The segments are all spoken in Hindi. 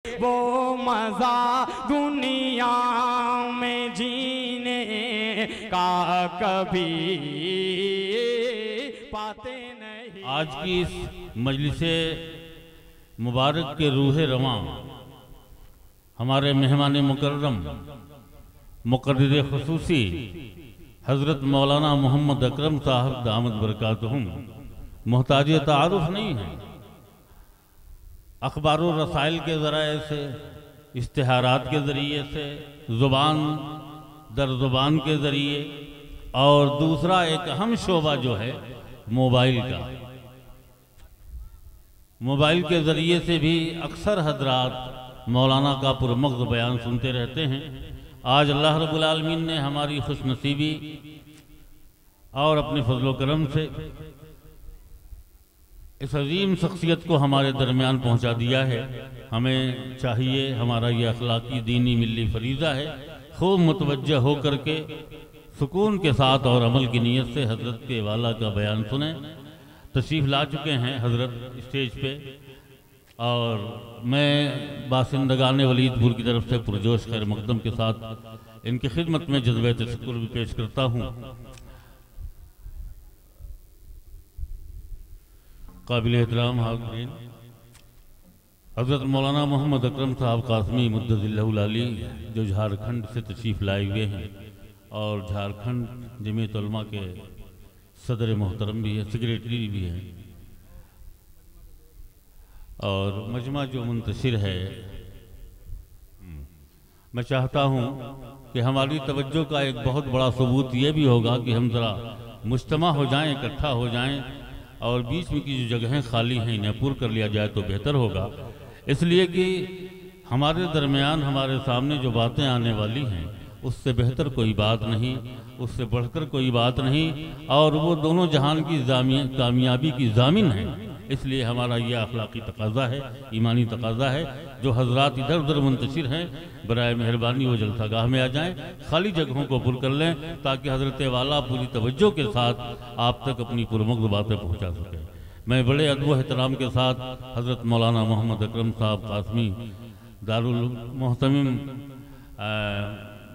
वो मजा दुनिया में जीने का कभी पाते नहीं। आज की इस मजलिसे मुबारक के रूहे रवां हमारे मेहमान मुकर्रम मुक़र्रिर ख़ुसूसी हज़रत मौलाना मोहम्मद अकरम साहब दामद बरकातहुम मोहताज तारुफ नहीं है। अखबार और रसाइल के ज़राए से, इश्तिहारात के ज़रिए से, ज़ुबान दर ज़ुबान के ज़रिए, और दूसरा एक अहम शोबा जो है मोबाइल का, मोबाइल के ज़रिए से भी अक्सर हजरात मौलाना का पुरमग़्ज़ बयान सुनते रहते हैं। आज अल्लाह रब्बुल आलमीन ने हमारी खुशनसीबी और अपने फजलो करम से इस अजीम शख्सियत को हमारे दरमियान पहुंचा दिया है। हमें चाहिए, हमारा ये अखलाकी दीनी मिल्ली फरीज़ा है, खूब मुतवज्जह हो करके सुकून के साथ और अमल की नीयत से हज़रत के वाला का बयान सुने। तशरीफ़ ला चुके हैं हज़रत स्टेज पे, और मैं बासिंदगान वलीदपुर की तरफ से पुरजोश खैर मकदम के साथ इनकी खिदमत में जज़्बे तशक्कुर भी पेश करता हूँ। काबिल एहतराम हाज़रीन, हज़रत मौलाना मोहम्मद अकरम साहब कासमी मुद्दज़िल्लहुल आली जो झारखंड से तशरीफ़ लाए हुए हैं और झारखंड जमीयत उलमा के सदर मोहतरम भी है, सेक्रेटरी भी हैं, और मजमा जो मुंतशिर है, मैं चाहता हूँ कि हमारी तवज्जो का एक बहुत बड़ा सबूत ये भी होगा कि हम ज़रा मुज्तमा हो जाएं, इकट्ठा हो जाएं, और बीच में की जो जगहें खाली हैं इन्हें पूर्ण कर लिया जाए तो बेहतर होगा। इसलिए कि हमारे दरमियान हमारे सामने जो बातें आने वाली हैं उससे बेहतर कोई बात नहीं, उससे बढ़कर कोई बात नहीं, और वो दोनों जहान की कामयाबी की ज़ामिन है। इसलिए हमारा ये अखलाकी तकाज़ा है, ईमानी तकाज़ा है। जो हजरात इधर उधर मुंतशिर हैं, बराए मेहरबानी वो जलसागाह में आ जाएं, खाली जगहों को पुर कर लें, ताकि हज़रत वाला पूरी तवज्जो के साथ आप तक अपनी पुरमग़्ज़ बातें पहुँचा सकें। मैं बड़े अदब एहतराम के साथ हज़रत मौलाना मोहम्मद अकरम साहब कासमी दारुल मोहतमिम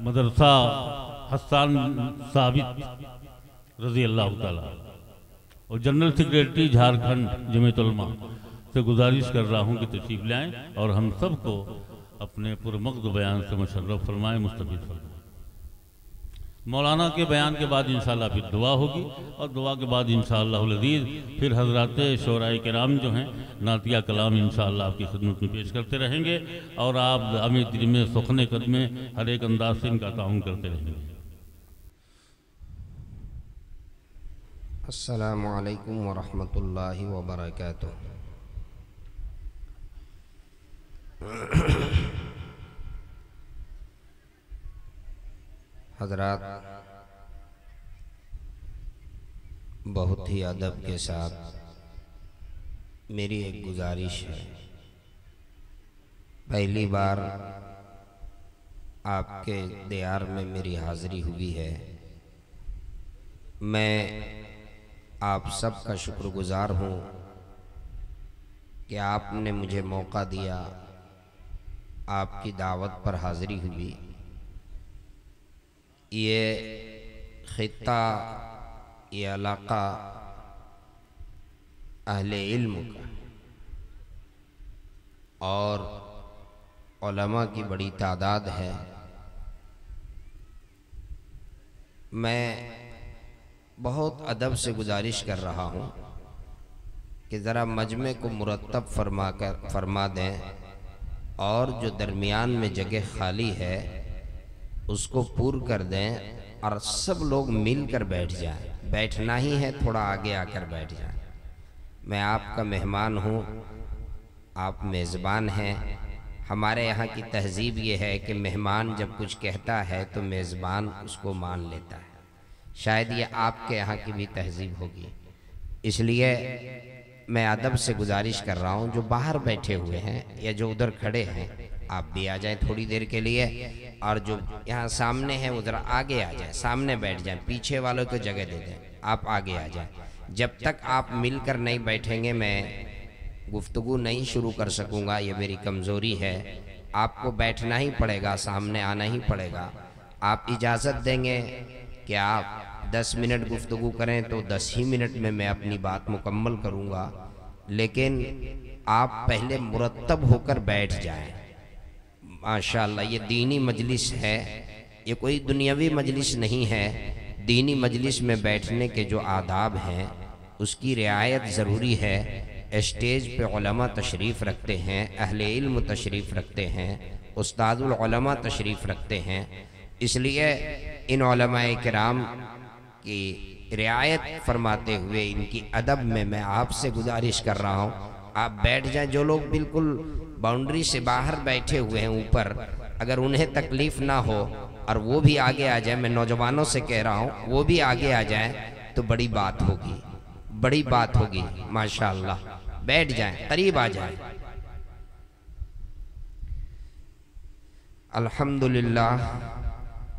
मदरसा हस्सान साबित रज़ी अल्लाह तआला और जनरल सेक्रेटरी झारखंड जमीयत उलमा से गुजारिश कर रहा हूँ कि तशरीफ़ लाएँ और हम सब को अपने पुरमग़्ज़ बयान से मुशर्रफ फरमाएँ, मुस्तफ़ीद फरमाएँ। मौलाना के बयान के बाद इंशाअल्लाह फिर दुआ होगी, और दुआ के बाद इंशाअल्लाहुल अज़ीज़ फिर हज़रात शोराए किराम जो हैं नातिया कलाम इंशाअल्लाह आपकी खिदमत में पेश करते रहेंगे, और आप अमीर दिल में सुखने कदमे हर एक अंदाज से इनका ताउन करते रहेंगे। अस्सलामु अलैकुम वरहमतुल्लाहि वबरकातुह। हज़रात, बहुत ही अदब के साथ मेरी एक गुजारिश है। पहली बार आपके दयार में मेरी हाज़िरी हुई है। मैं आप सब का शुक्रगुजार हूँ कि आपने मुझे मौका दिया, आपकी दावत पर हाज़िरी हुई। ये खित्ता, ये इलाक़ा अहले इल्म का और उलमा की बड़ी तादाद है। मैं बहुत अदब से गुजारिश कर रहा हूँ कि ज़रा मजमे को मुरतब फरमा दें, और जो दरमियान में जगह खाली है उसको पूर कर दें, और सब लोग मिलकर बैठ जाएं। बैठना ही है, थोड़ा आगे आकर बैठ जाएं। मैं आपका मेहमान हूँ, आप मेज़बान हैं। हमारे यहाँ की तहज़ीब ये है कि मेहमान जब कुछ कहता है तो मेज़बान उसको मान लेता है। शायद ये आपके यहाँ की भी तहज़ीब होगी। इसलिए मैं अदब से गुजारिश कर रहा हूँ, जो बाहर बैठे हुए हैं या जो उधर खड़े हैं आप भी आ जाएं थोड़ी देर के लिए, और जो यहाँ सामने हैं वो ज़रा आगे आ जाएं, सामने बैठ जाएं, पीछे वालों को जगह दे दें, आप आगे आ जाएं। जब तक आप मिलकर नहीं बैठेंगे मैं गुफ्तगू नहीं शुरू कर सकूँगा, ये मेरी कमज़ोरी है। आपको बैठना ही पड़ेगा, सामने आना ही पड़ेगा। आप इजाज़त देंगे कि आप 10 मिनट गुफ्तगू करें तो 10 ही मिनट में मैं अपनी बात मुकम्मल करूँगा, लेकिन आप पहले मुरत्तब होकर बैठ जाएं। माशाअल्लाह, ये दीनी मजलिस है, ये कोई दुनियावी मजलिस नहीं है। दीनी मजलिस में बैठने के जो आदाब हैं उसकी रियायत ज़रूरी है। स्टेज पे उलमा तशरीफ़ रखते हैं, अहले इल्म तशरीफ़ रखते हैं, उस्तादुल उलमा तशरीफ़ रखते हैं, इसलिए इन उलमाए किराम की रियायत फरमाते हुए इनकी अदब में मैं आपसे गुजारिश कर रहा हूँ, आप बैठ जाएं। जो लोग बिल्कुल बाउंड्री से बाहर बैठे हुए हैं ऊपर, अगर उन्हें तकलीफ़ ना हो और वो भी आगे आ जाए, मैं नौजवानों से कह रहा हूँ, वो भी आगे आ जाए तो बड़ी बात होगी, बड़ी बात होगी। माशाअल्लाह, बैठ जाएं, करीब आ जाएं। अल्हम्दुलिल्लाह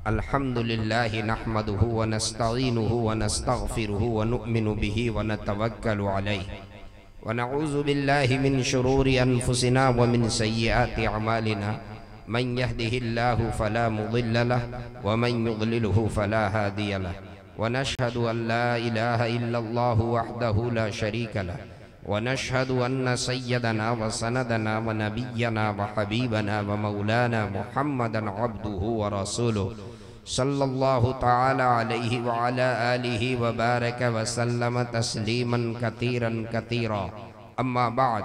अल्हम्दुलिल्लाह नहमदुहु व नस्तईनुहु व नस्तगफिरुहु व नुअमिनु बिही व नतवक्कलु अलैहि व नऊज़ु बिल्लाहि मिन शुरूरि अनफुसिना व मिन सय्यिआति अमालिना मन यहदिहिल्लाहु फला मुदिल्ल लहु व मन युद्लिलहु फला हादिय लहु व नशहदु अन ला इलाहा इल्लल्लाहु वहदहु ला शरीक लहु व नशहदु अन्न सय्यदना व सनदना व नबिय्यना व हबीबना व मौलाना मुहम्मदन अब्दुहु व रसूलुहु सल्लल्लाहु तआला अलैहि व अला आलिहि व बारक व सल्लम तस्लीमन कतीरन कतीरा। अम्मा बाद,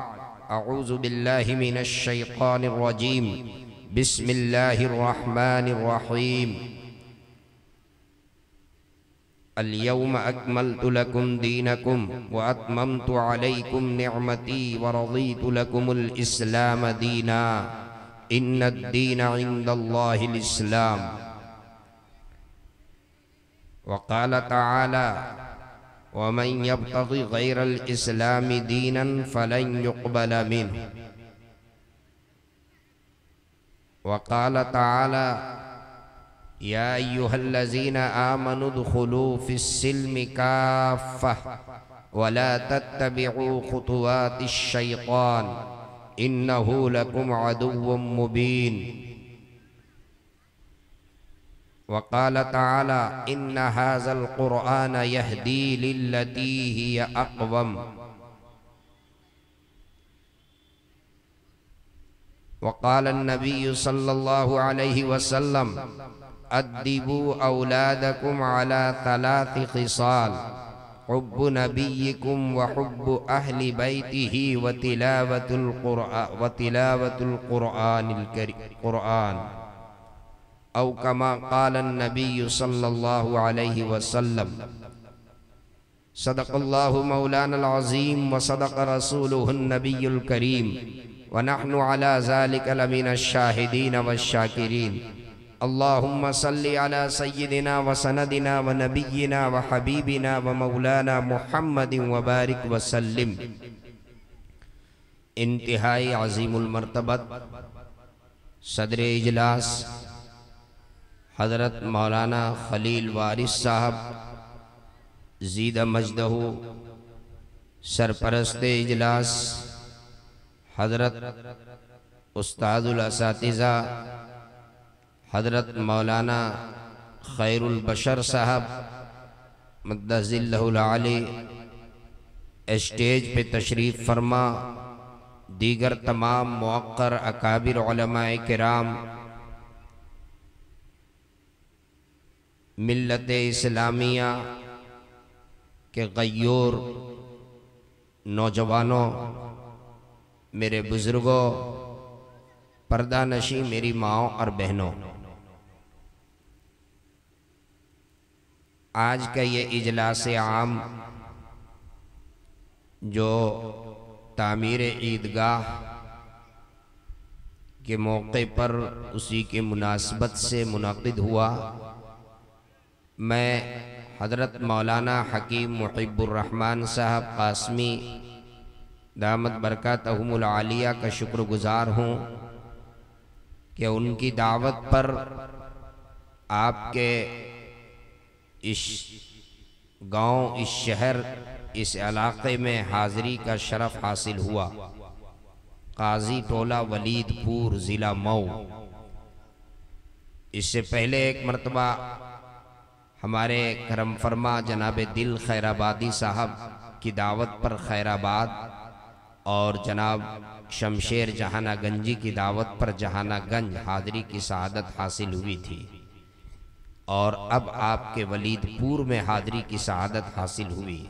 अऊज़ु बिल्लाहि मिनश शैतानिर रजीम, बिस्मिल्लाहिर रहमानिर रहीम। अल-यौम अकमलतु लकुम दीनकुम व अतममतु अलैकुम निअमती व रज़ीतु लकुमुल इस्लाम दीना, इन्नद-दीन इंदल्लाहिल इस्लाम। वक़ाल तआला वमन यब्तग़ि गैरल इस्लामी दीनन फलन युक़बल मिन्हु। वक़ाल तआला या अय्युहल्लज़ीना आमनु उद्ख़ुलू फ़िस्सिल्मि काफ़्फ़ह वला तत्तबिऊ ख़ुतुवातिश शैतान इन्नहु लकुम अदुव्वुम मुबीन। वक़ाल तआला इन्ना हाज़ल क़ुरआन यहदी लिल्लती हिय अक़वम। वक़ाल नबी सल्लल्लाहु अलैहि वसल्लम अद्दिबू औलादकुम अला तलाति ख़िसाल, हुब्बु नबिय्यिकुम व हुब्बु अहली बैतिही व तिलावतुल क़ुरआन औ कमा क़ाल नबी सल्लल्लाहु अलैहि वसल्लम। सदक़ल्लाहु मौलानल अज़ीम व सदक़ रसूलुहुन नबियुल करीम व नहनु अला ज़ालिका लमिनश शाहिदीन वश्शाकिरीन। अल्लाहुम्मा सल्लि अला सय्यिदिना व सनदिना व नबिय्यिना व हबीबिना व मौलाना मुहम्मदिन व बारिक व सल्लिम। इंतहाई अज़ीमुल मर्तबत सदर इजलास हज़रत मौलाना खलील वारिस साहब ज़ीदा मजदहू, सरपरस्त इजलास हज़रत उस्तादुल असातिज़ा हज़रत मौलाना खैरुल बशर साहब मद्दज़िल्लहुल आली, स्टेज पे तशरीफ़ फरमा, दीगर तमाम मुअक्कर अकाबिर उलमाए किराम, मिल्लत इस्लामिया के गय्यूर नौजवानों, मेरे बुज़ुर्गों, पर्दा नशी मेरी माँओं और बहनों, आज का ये इजलास आम जो तामीर ईदगाह के मौके पर उसी के मुनासबत से मुनक़िद हुआ, मैं हज़रत मौलाना हकीम मुहिब्बुर्रहमान साहब क़ासमी दामत बरकातहुमुल आलिया का शुक्रगुज़ार हूँ कि उनकी दावत पर आपके इस गांव, इस शहर, इस इलाक़े में हाज़िरी का शरफ़ हासिल हुआ। काजी टोला वलीदपुर ज़िला मऊ। इससे पहले एक मरतबा हमारे करम फरमा जनाब दिल खैराबादी साहब की दावत पर खैराबाद और जनाब शमशेर जहाना गंजी की दावत पर जहानागंज हाज़री की सआदत हासिल हुई थी, और अब आपके वलीदपुर में हाज़री की सआदत हासिल हुई।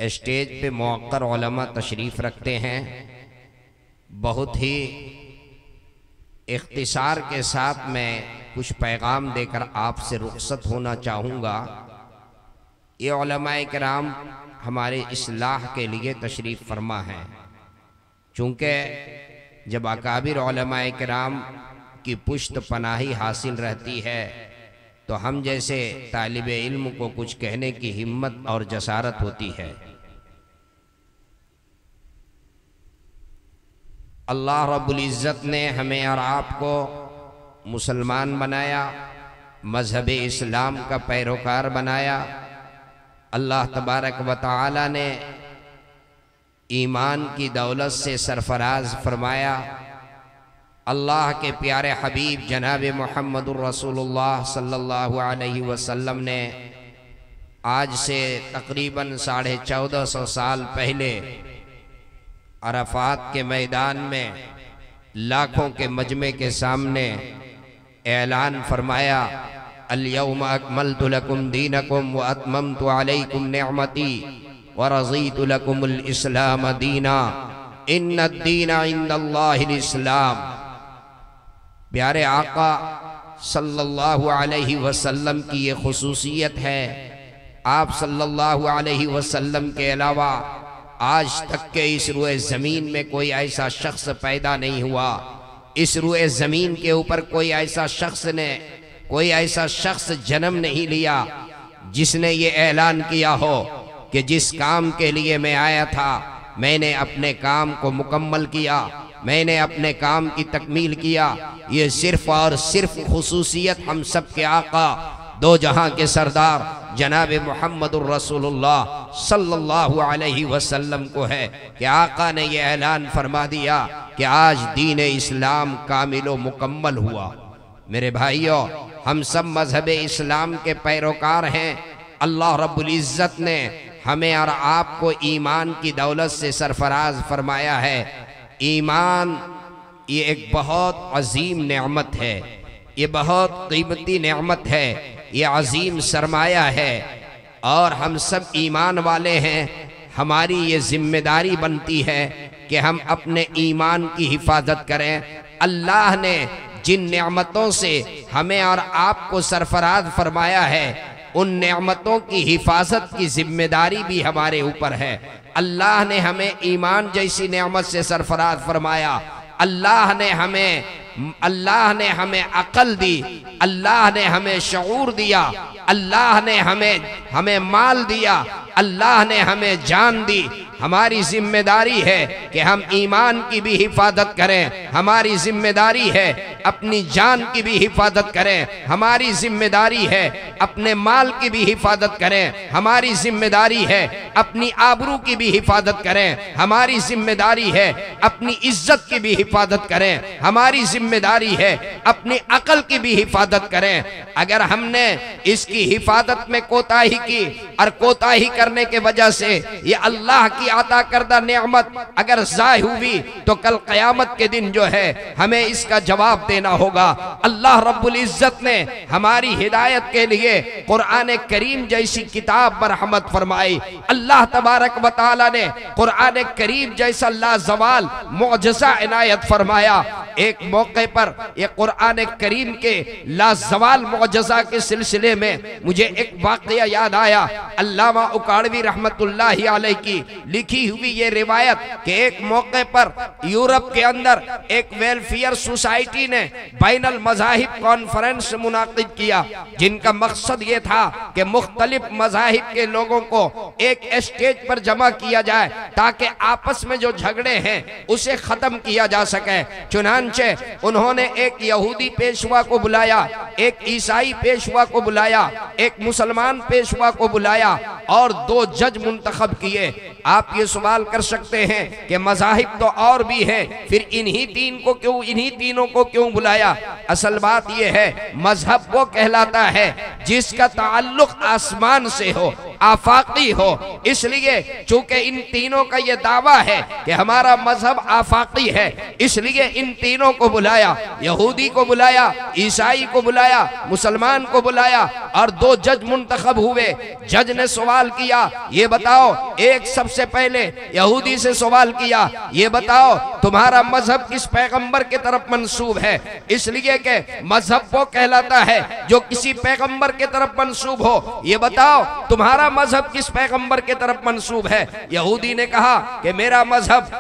स्टेज पे मुअक्कर उलमा तशरीफ़ रखते हैं। बहुत ही इख्तिसार के साथ मैं कुछ पैगाम देकर आपसे रुखसत होना चाहूँगा। ये उलमाए किराम हमारे इस्लाह के लिए तशरीफ़ फरमा है। चूँकि जब अकाबिर उलमाए किराम की पुश्त पनाही हासिल रहती है तो हम जैसे तालिब इल्म को कुछ कहने की हिम्मत और जसारत होती है। अल्लाह रब्बुल इज़्ज़त ने हमें और आपको मुसलमान बनाया, मज़हब इस्लाम का पैरोकार बनाया। अल्लाह तबारक व तआला ने ईमान की दौलत से सरफराज फरमाया। अल्लाह के प्यारे हबीब जनाब मुहम्मदुर रसूलुल्लाह सल्लल्लाहु अलैहि वसल्लम ने आज से तकरीबन 1450 साल पहले अरफात के मैदान में लाखों के मजमे के सामने ऐलान फरमाया, अल-यौम अकमलतु लकुम दीनकुम व अतममतु अलैकुम निअमती व रज़ीतु लकुमुल इस्लाम दीना इन्नद-दीना इंदल्लाहिल इस्लाम। प्यारे आका सल्लल्लाहु अलैहि वसल्लम की ये खुसूसियत है। आप सल्लल्लाहु अलैहि वसल्लम के अलावा आज तक के इस रुए ज़मीन में कोई ऐसा शख्स पैदा नहीं हुआ। इस रुए ज़मीन के ऊपर कोई ऐसा शख्स जन्म नहीं लिया जिसने ये ऐलान किया हो कि जिस काम के लिए मैं आया था मैंने अपने काम को मुकम्मल किया, मैंने अपने काम की तकमील किया। ये सिर्फ और सिर्फ खुसूसियत हम सब के आका दो जहां के सरदार जनाब मुहम्मदुर रसूलुल्लाह सल्लल्लाहु अलैहि वसल्लम को है कि आका ने यह ऐलान फरमा दिया कि आज दीन इस्लाम कामिलो मुकम्मल हुआ। मेरे भाइयों, हम सब मजहब इस्लाम के पैरोकार हैं। अल्लाह रब्बुल इज़्ज़त ने हमें और आपको ईमान की दौलत से सरफराज फरमाया है। ईमान ये एक बहुत अजीम नेमत है, ये बहुत कीमती नेमत है, ये अजीम सरमाया है, और हम सब ईमान वाले हैं। हमारी ये जिम्मेदारी बनती है कि हम अपने ईमान की हिफाजत करें। अल्लाह ने जिन नेमतों से हमें और आपको सरफराज फरमाया है उन नेमतों की हिफाजत की जिम्मेदारी भी हमारे ऊपर है। अल्लाह ने हमें ईमान जैसी नेमत से सरफराज फरमाया। अल्लाह ने हमें अकल दी, अल्लाह ने हमें शऊर दिया, अल्लाह ने हमें माल दिया, अल्लाह ने हमें जान दी। हमारी जिम्मेदारी है कि हम ईमान की भी हिफाजत करें, हमारी जिम्मेदारी है अपनी जान की भी हिफाजत करें, हमारी जिम्मेदारी है अपने माल की भी हिफाजत करें, हमारी जिम्मेदारी है अपनी आबरू की भी हिफाजत करें, हमारी जिम्मेदारी है अपनी इज्जत की भी हिफाजत करें, हमारी जिम्मेदारी है अपनी अकल की भी हिफाजत करें। अगर हमने इसकी हिफाजत में कोताही की और कोताही करने के वजह से ये अल्लाह की अता करदा नेमत अगर ज़ाय हुई तो कल क़यामत के दिन जो है हमें इसका जवाब देना होगा। अल्लाह रब्बुल इज़्ज़त ने हमारी हिदायत के लिए कुरान करीम जैसी किताब पर रहमत फरमाई। अल्लाह तबारक व तआला ने कुरान करीम जैसा लाजवाल मुअजिज़ा इनायत फरमाया। एक मौके पर ये कुरान करीम के लाजवाल मुअजिज़ा के सिलसिले में मुझे एक वाक़या याद आया। अल्लामा उकाड़वी रहमतुल्लाहि अलैह की लिखी हुई ये रिवायत कि एक मौके पर यूरोप के अंदर एक वेलफेयर सोसाइटी ने बैनुल मज़ाहिब कॉन्फ्रेंस मुनाकिद किया, जिनका मकसद ये था कि मुख्तलिफ मज़ाहिब के लोगों को एक स्टेज पर जमा किया जाए ताकि आपस में जो झगड़े हैं उसे खत्म किया जा सके। चुनांचे चुनांचे उन्होंने एक यहूदी पेशवा को बुलाया, एक ईसाई पेशवा को बुलाया, एक मुसलमान पेशवा को बुलाया और 2 जज मुंतखब किए। आप ये सवाल कर सकते हैं कि मज़ाहिब तो और भी है, फिर इन्हीं तीनों को क्यों बुलाया? असल बात यह है, मजहब वो कहलाता है जिसका ताल्लुक आसमान से हो, आफाकी हो। इसलिए चूंकि इन तीनों का ये दावा है कि हमारा मजहब आफाकी है, इसलिए इन तीनों को बुलाया, यहूदी को बुलाया, ईसाई को बुलाया, मुसलमान को बुलाया और 2 जज मुंतखब हुए। जज ने सवाल किया, ये बताओ, एक सबसे पहले यहूदी से सवाल किया, ये बताओ तुम्हारा मजहब किस पैगंबर की तरफ मंसूब है? इसलिए कि मजहब वो कहलाता है जो किसी पैगंबर की तरफ मंसूब हो। ये बताओ तुम्हारा मजहब किस पैगंबर की तरफ मंसूब है? यहूदी ने कहा कि मेरा मजहब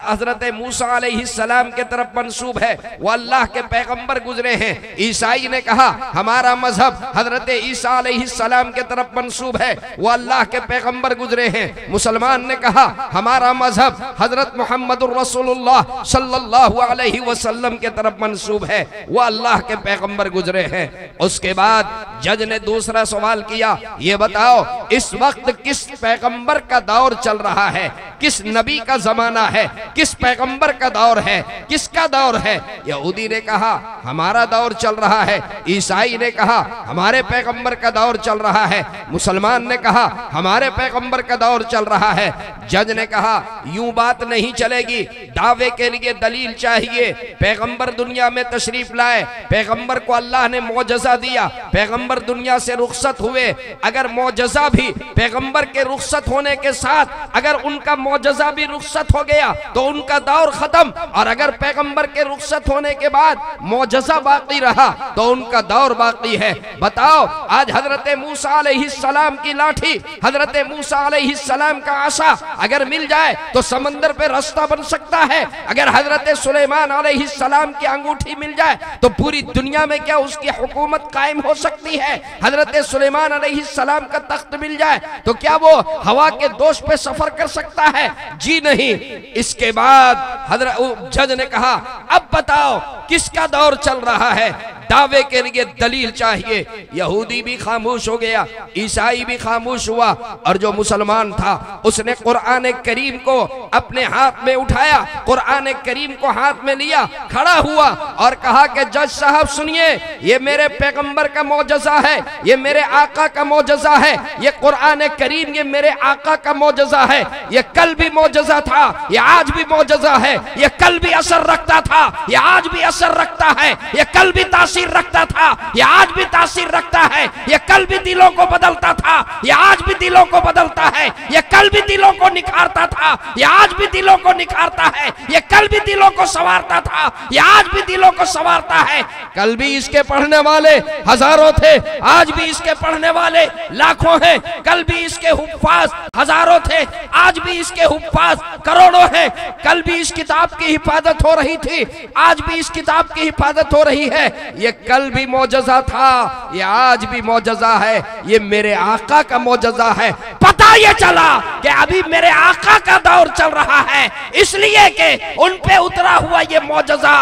हजरत मूसा अलैहिस्सलाम के तरफ मंसूब है, वो अल्लाह के पैगंबर गुजरे हैं। ईसाई ने कहा हमारा मजहब हजरत ईसा अलैहिस्सलाम के तरफ मंसूब है, वो अल्लाह के पैगंबर गुजरे हैं। मुसलमान ने कहा हमारा मजहब हजरत मुहम्मदुर रसूलुल्लाह सल्लल्लाहु अलैहि वसल्लम के तरफ मंसूब है, वो अल्लाह के पैगंबर गुजरे हैं। उसके बाद जज ने दूसरा सवाल किया, ये बताओ इस वक्त किस पैगंबर का दौर चल रहा है? किस नबी का जमाना है? किस पैगंबर का दौर है? किसका दौर है? यहूदी ने कहा हमारा दौर चल रहा है, ईसाई ने कहा हमारे पैगंबर का दौर चल रहा है, मुसलमान ने कहा हमारे पैगंबर का दौर चल रहा है। जज ने कहा यूं बात नहीं चलेगी, दावे के लिए दलील चाहिए। पैगंबर दुनिया में तशरीफ लाए, पैगंबर को अल्लाह ने मौजज़ा दिया, पैगंबर दुनिया से रुखसत हुए। अगर मौजज़ा भी पैगंबर के रुखसत होने के साथ अगर उनका मौजज़ा भी रुखसत हो गया तो उनका दौर खत्म, और अगर पैगंबर के रुखसत होने के बाद मौजज़ा बाकी रहा तो उनका दौर बाकी है। बताओ आज हजरत मूसा अलैहिस्सलाम की लाठी, हजरत मूसा अलैहिस्सलाम का आसा अगर मिल जाए तो समंदर पे रास्ता बन सकता है। अगर हजरत सुलेमान अलैहिस्सलाम की अंगूठी मिल जाए तो पूरी दुनिया में क्या उसकी हुकूमत कायम हो सकती है? हजरत सुलेमान अलैहिस्सलाम का तख्त मिल जाए तो क्या वो हवा के दोष पे सफर कर सकता है? जी नहीं। इसके बाद हजरत जज ने कहा अब बताओ किसका दौर चल रहा है? दावे के लिए दलील चाहिए। यहूदी भी खामोश हो गया, ईसाई भी खामोश हुआ, और जो मुसलमान था उसने कुरान करीम को अपने हाथ में उठाया, कुरान करीम को हाथ में लिया, खड़ा हुआ और कहा कि जज साहब सुनिए, ये मेरे पैगंबर का मौजज़ा है, ये मेरे आका का मौजज़ा है, ये कुरान करीम ये मेरे आका का मौजज़ा है। ये कल भी मौजज़ा था, ये आज भी मौजज़ा है, ये कल भी असर रखता था, ये आज भी असर रखता है, ये कल भी तासीर रखता था, ये आज भी तासीर रखता है, ये कल भी दिलों को बदलता था, ये आज भी दिलों को बदलता है, ये कल भी दिलों को निखारता था, ये आज भी दिलों को निखारता है, ये कल भी दिलों को संवारता था, ये आज भी दिलों को संवारता है। कल भी इसके पढ़ने वाले हजारों थे, आज भी इसके पढ़ने वाले लाखों हैं। कल भी इसके हुफ्फाज हजारों थे, आज भी इसके हुफ्फाज करोड़ों हैं। कल भी इस किताब की हिफाजत हो रही थी, आज भी इस किताब की हिफाजत हो रही है। ये कल भी मौजज़ा था, ये आज भी मौजज़ा है, ये मेरे आका का मौजज़ा है। पता ये चला कि अभी मेरे आका का दौर चल रहा है, इसलिए कि उन पे उतरा हुआ ये मौजज़ा,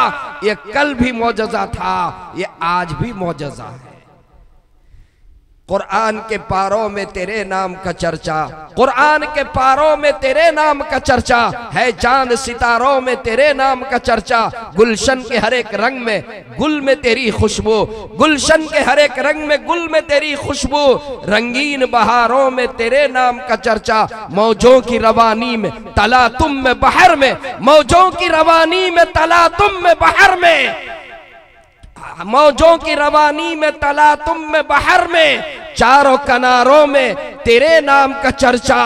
ये कल भी मौजज़ा था, ये आज भी मौजज़ा है। कुरान के पारों में तेरे नाम का चर्चा, कुरान के पारों में तेरे नाम का चर्चा है, चांद सितारों में तेरे नाम का चर्चा। गुलशन के हर एक रंग में गुल में तेरी खुशबू, गुलशन के हर एक रंग में गुल में तेरी खुशबू, रंगीन बहारों में तेरे नाम का चर्चा। मौजों की रवानी में तला तुम में बहर में, मौजों की रवानी में तला तुम में बहर में, मौजों की रवानी में तला तुम में बहर में, चारों किनारों में तेरे नाम का चर्चा।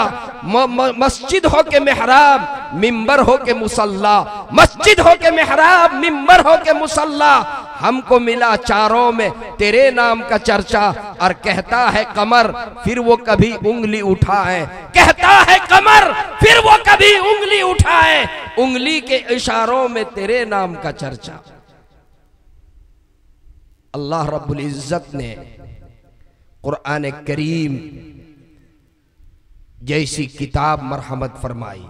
मस्जिद हो के मेहराब, मिंबर हो के मुसल्ला, मस्जिद हो के मेहराब, मिंबर हो के मुसल्ला, हमको मिला चारों में तेरे नाम का चर्चा। और कहता है कमर फिर वो कभी उंगली उठाए, कहता है कमर फिर वो कभी उंगली उठाए, उंगली के इशारों में तेरे नाम का चर्चा। अल्लाह रब्बुल इज्जत ने कुरान करीम जैसी किताब मरहमत फरमाई।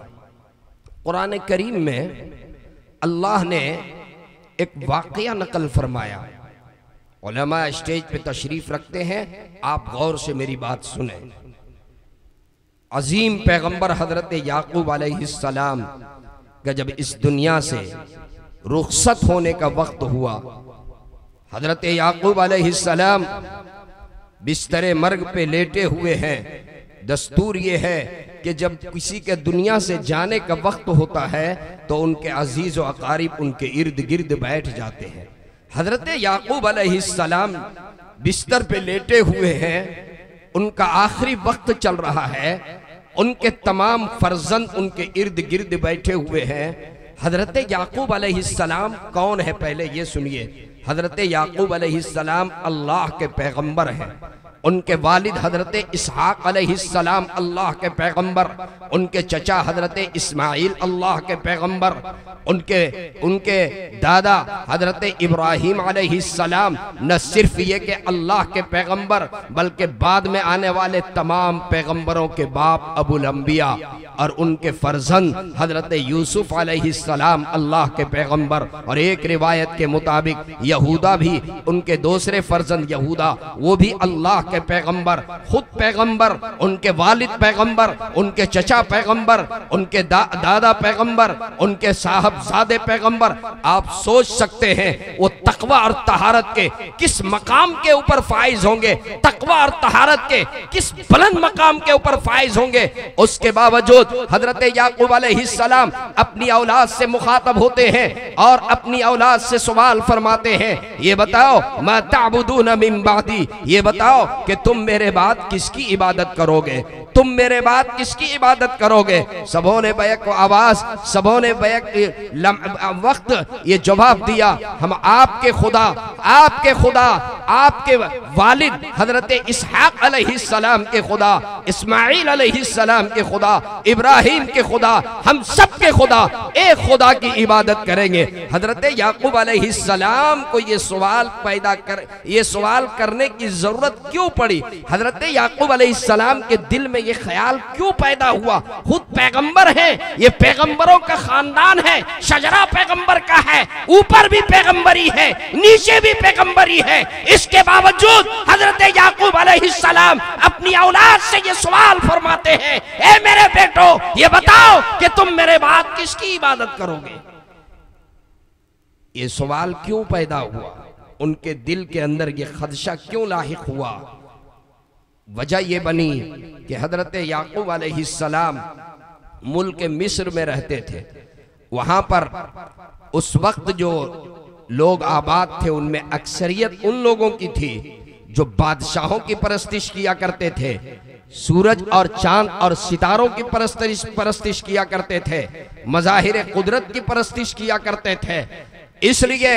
कुरान करीम में अल्लाह ने एक वाकया नकल फरमाया। उलमा स्टेज पे तशरीफ रखते हैं, आप गौर से मेरी बात सुने। अजीम पैगंबर हजरत याकूब अलैहिस्सलाम का जब इस दुनिया से रुखसत होने का वक्त हुआ, हजरत याकूब अलैहिस्सलाम बिस्तरे मर्ग पे लेटे हुए हैं। दस्तूर ये है कि जब किसी के दुनिया से जाने का वक्त होता है तो उनके अजीज व अकारिब उनके इर्द गिर्द बैठ जाते हैं। हजरत याकूब अलैहिस्सलाम बिस्तर पे लेटे हुए हैं, उनका आखिरी वक्त चल रहा है, उनके तमाम फर्जंद उनके इर्द गिर्द बैठे हुए हैं। हजरत याकूब अलैहिस्सलाम कौन है, पहले ये सुनिए। हजरत याकूब अलैहिस्सलाम अल्लाह के पैगंबर हैं। उनके वालिद हजरत इसहाक अलैहिस्सलाम अल्लाह के पैगंबर, उनके चचा हजरत इस्माइल अल्लाह के पैगंबर, उनके दादा हजरत इब्राहिम अलैहिस्सलाम न सिर्फ ये कि अल्लाह के पैगंबर बल्कि बाद में आने वाले तमाम पैगंबरों के बाप अबुल अंबिया, और उनके फर्जंद हजरत यूसुफ अलैहिस्सलाम अल्लाह के पैगंबर। और एक रिवायत के मुताबिक यहूदा भी उनके दूसरे फर्जंद यहूदा, वो भी अल्लाह के पैगंबर, खुद पैगंबर, उनके वालिद पैगंबर, उनके चचा पैगंबर, उनके दादा पैगंबर, उनके साहबजादे पैगंबर। आप सोच सकते हैं वो तकवा और तहारत के किस मकाम के ऊपर फाइज होंगे, तकवा और तहारत के किस बुलंद मकाम के ऊपर फाइज होंगे। उसके बावजूद हजरत याकूब अलैहिस्सलाम अपनी औलाद से मुखातब होते हैं और अपनी औलाद से सवाल फरमाते हैं, ये बताओ मा ताबुदून मिन बादी, ये बताओ कि तुम मेरे बाद किसकी इबादत करोगे, तुम मेरे बाद किसकी इबादत करोगे। सबों ने बैक आवाज, सबों ने बैक वक्त ये जवाब दिया, हम आपके खुदा, आपके खुदा, आपके वालिद हजरत इसहाक अलैहिस्सलाम के खुदा, इस्माइल अलैहिस्सलाम के खुदा, इब्राहिम के खुदा, हम सब के खुदा, एक खुदा की इबादत करेंगे। हजरत याकूब अलैहिस्सलाम को ये सवाल करने की जरूरत क्यों पड़ी, हजरत याकूब अलैहिस्सलाम के दिल में ये ख्याल क्यों पैदा हुआ। खुद पैगंबर है, ये पैगंबरों का खानदान है, शजरा पैगंबर का है, ऊपर भी पैगंबरी है, नीचे भी पैगंबरी है। इसके बावजूद हजरत याकूब अलैहिस्सलाम अपनी औलाद से ये सवाल फरमाते हैं, ए मेरे बेटो ये बताओ कि तुम मेरे बाद किसकी इबादत करोगे। ये सवाल क्यों पैदा हुआ, उनके दिल के अंदर ये खदशा क्यों लाहिक हुआ। वजह ये बनी कि हजरत याकूब अलैहिस्सलाम मुल्क मिस्र में रहते थे। वहां पर उस वक्त जो लोग आबाद थे उनमें अक्सरियत उन लोगों की थी जो बादशाहों की परस्तिश किया करते थे, सूरज और चांद और सितारों की परस्तिश किया करते थे, मज़ाहिर कुदरत की परस्तिश किया करते थे। इसलिए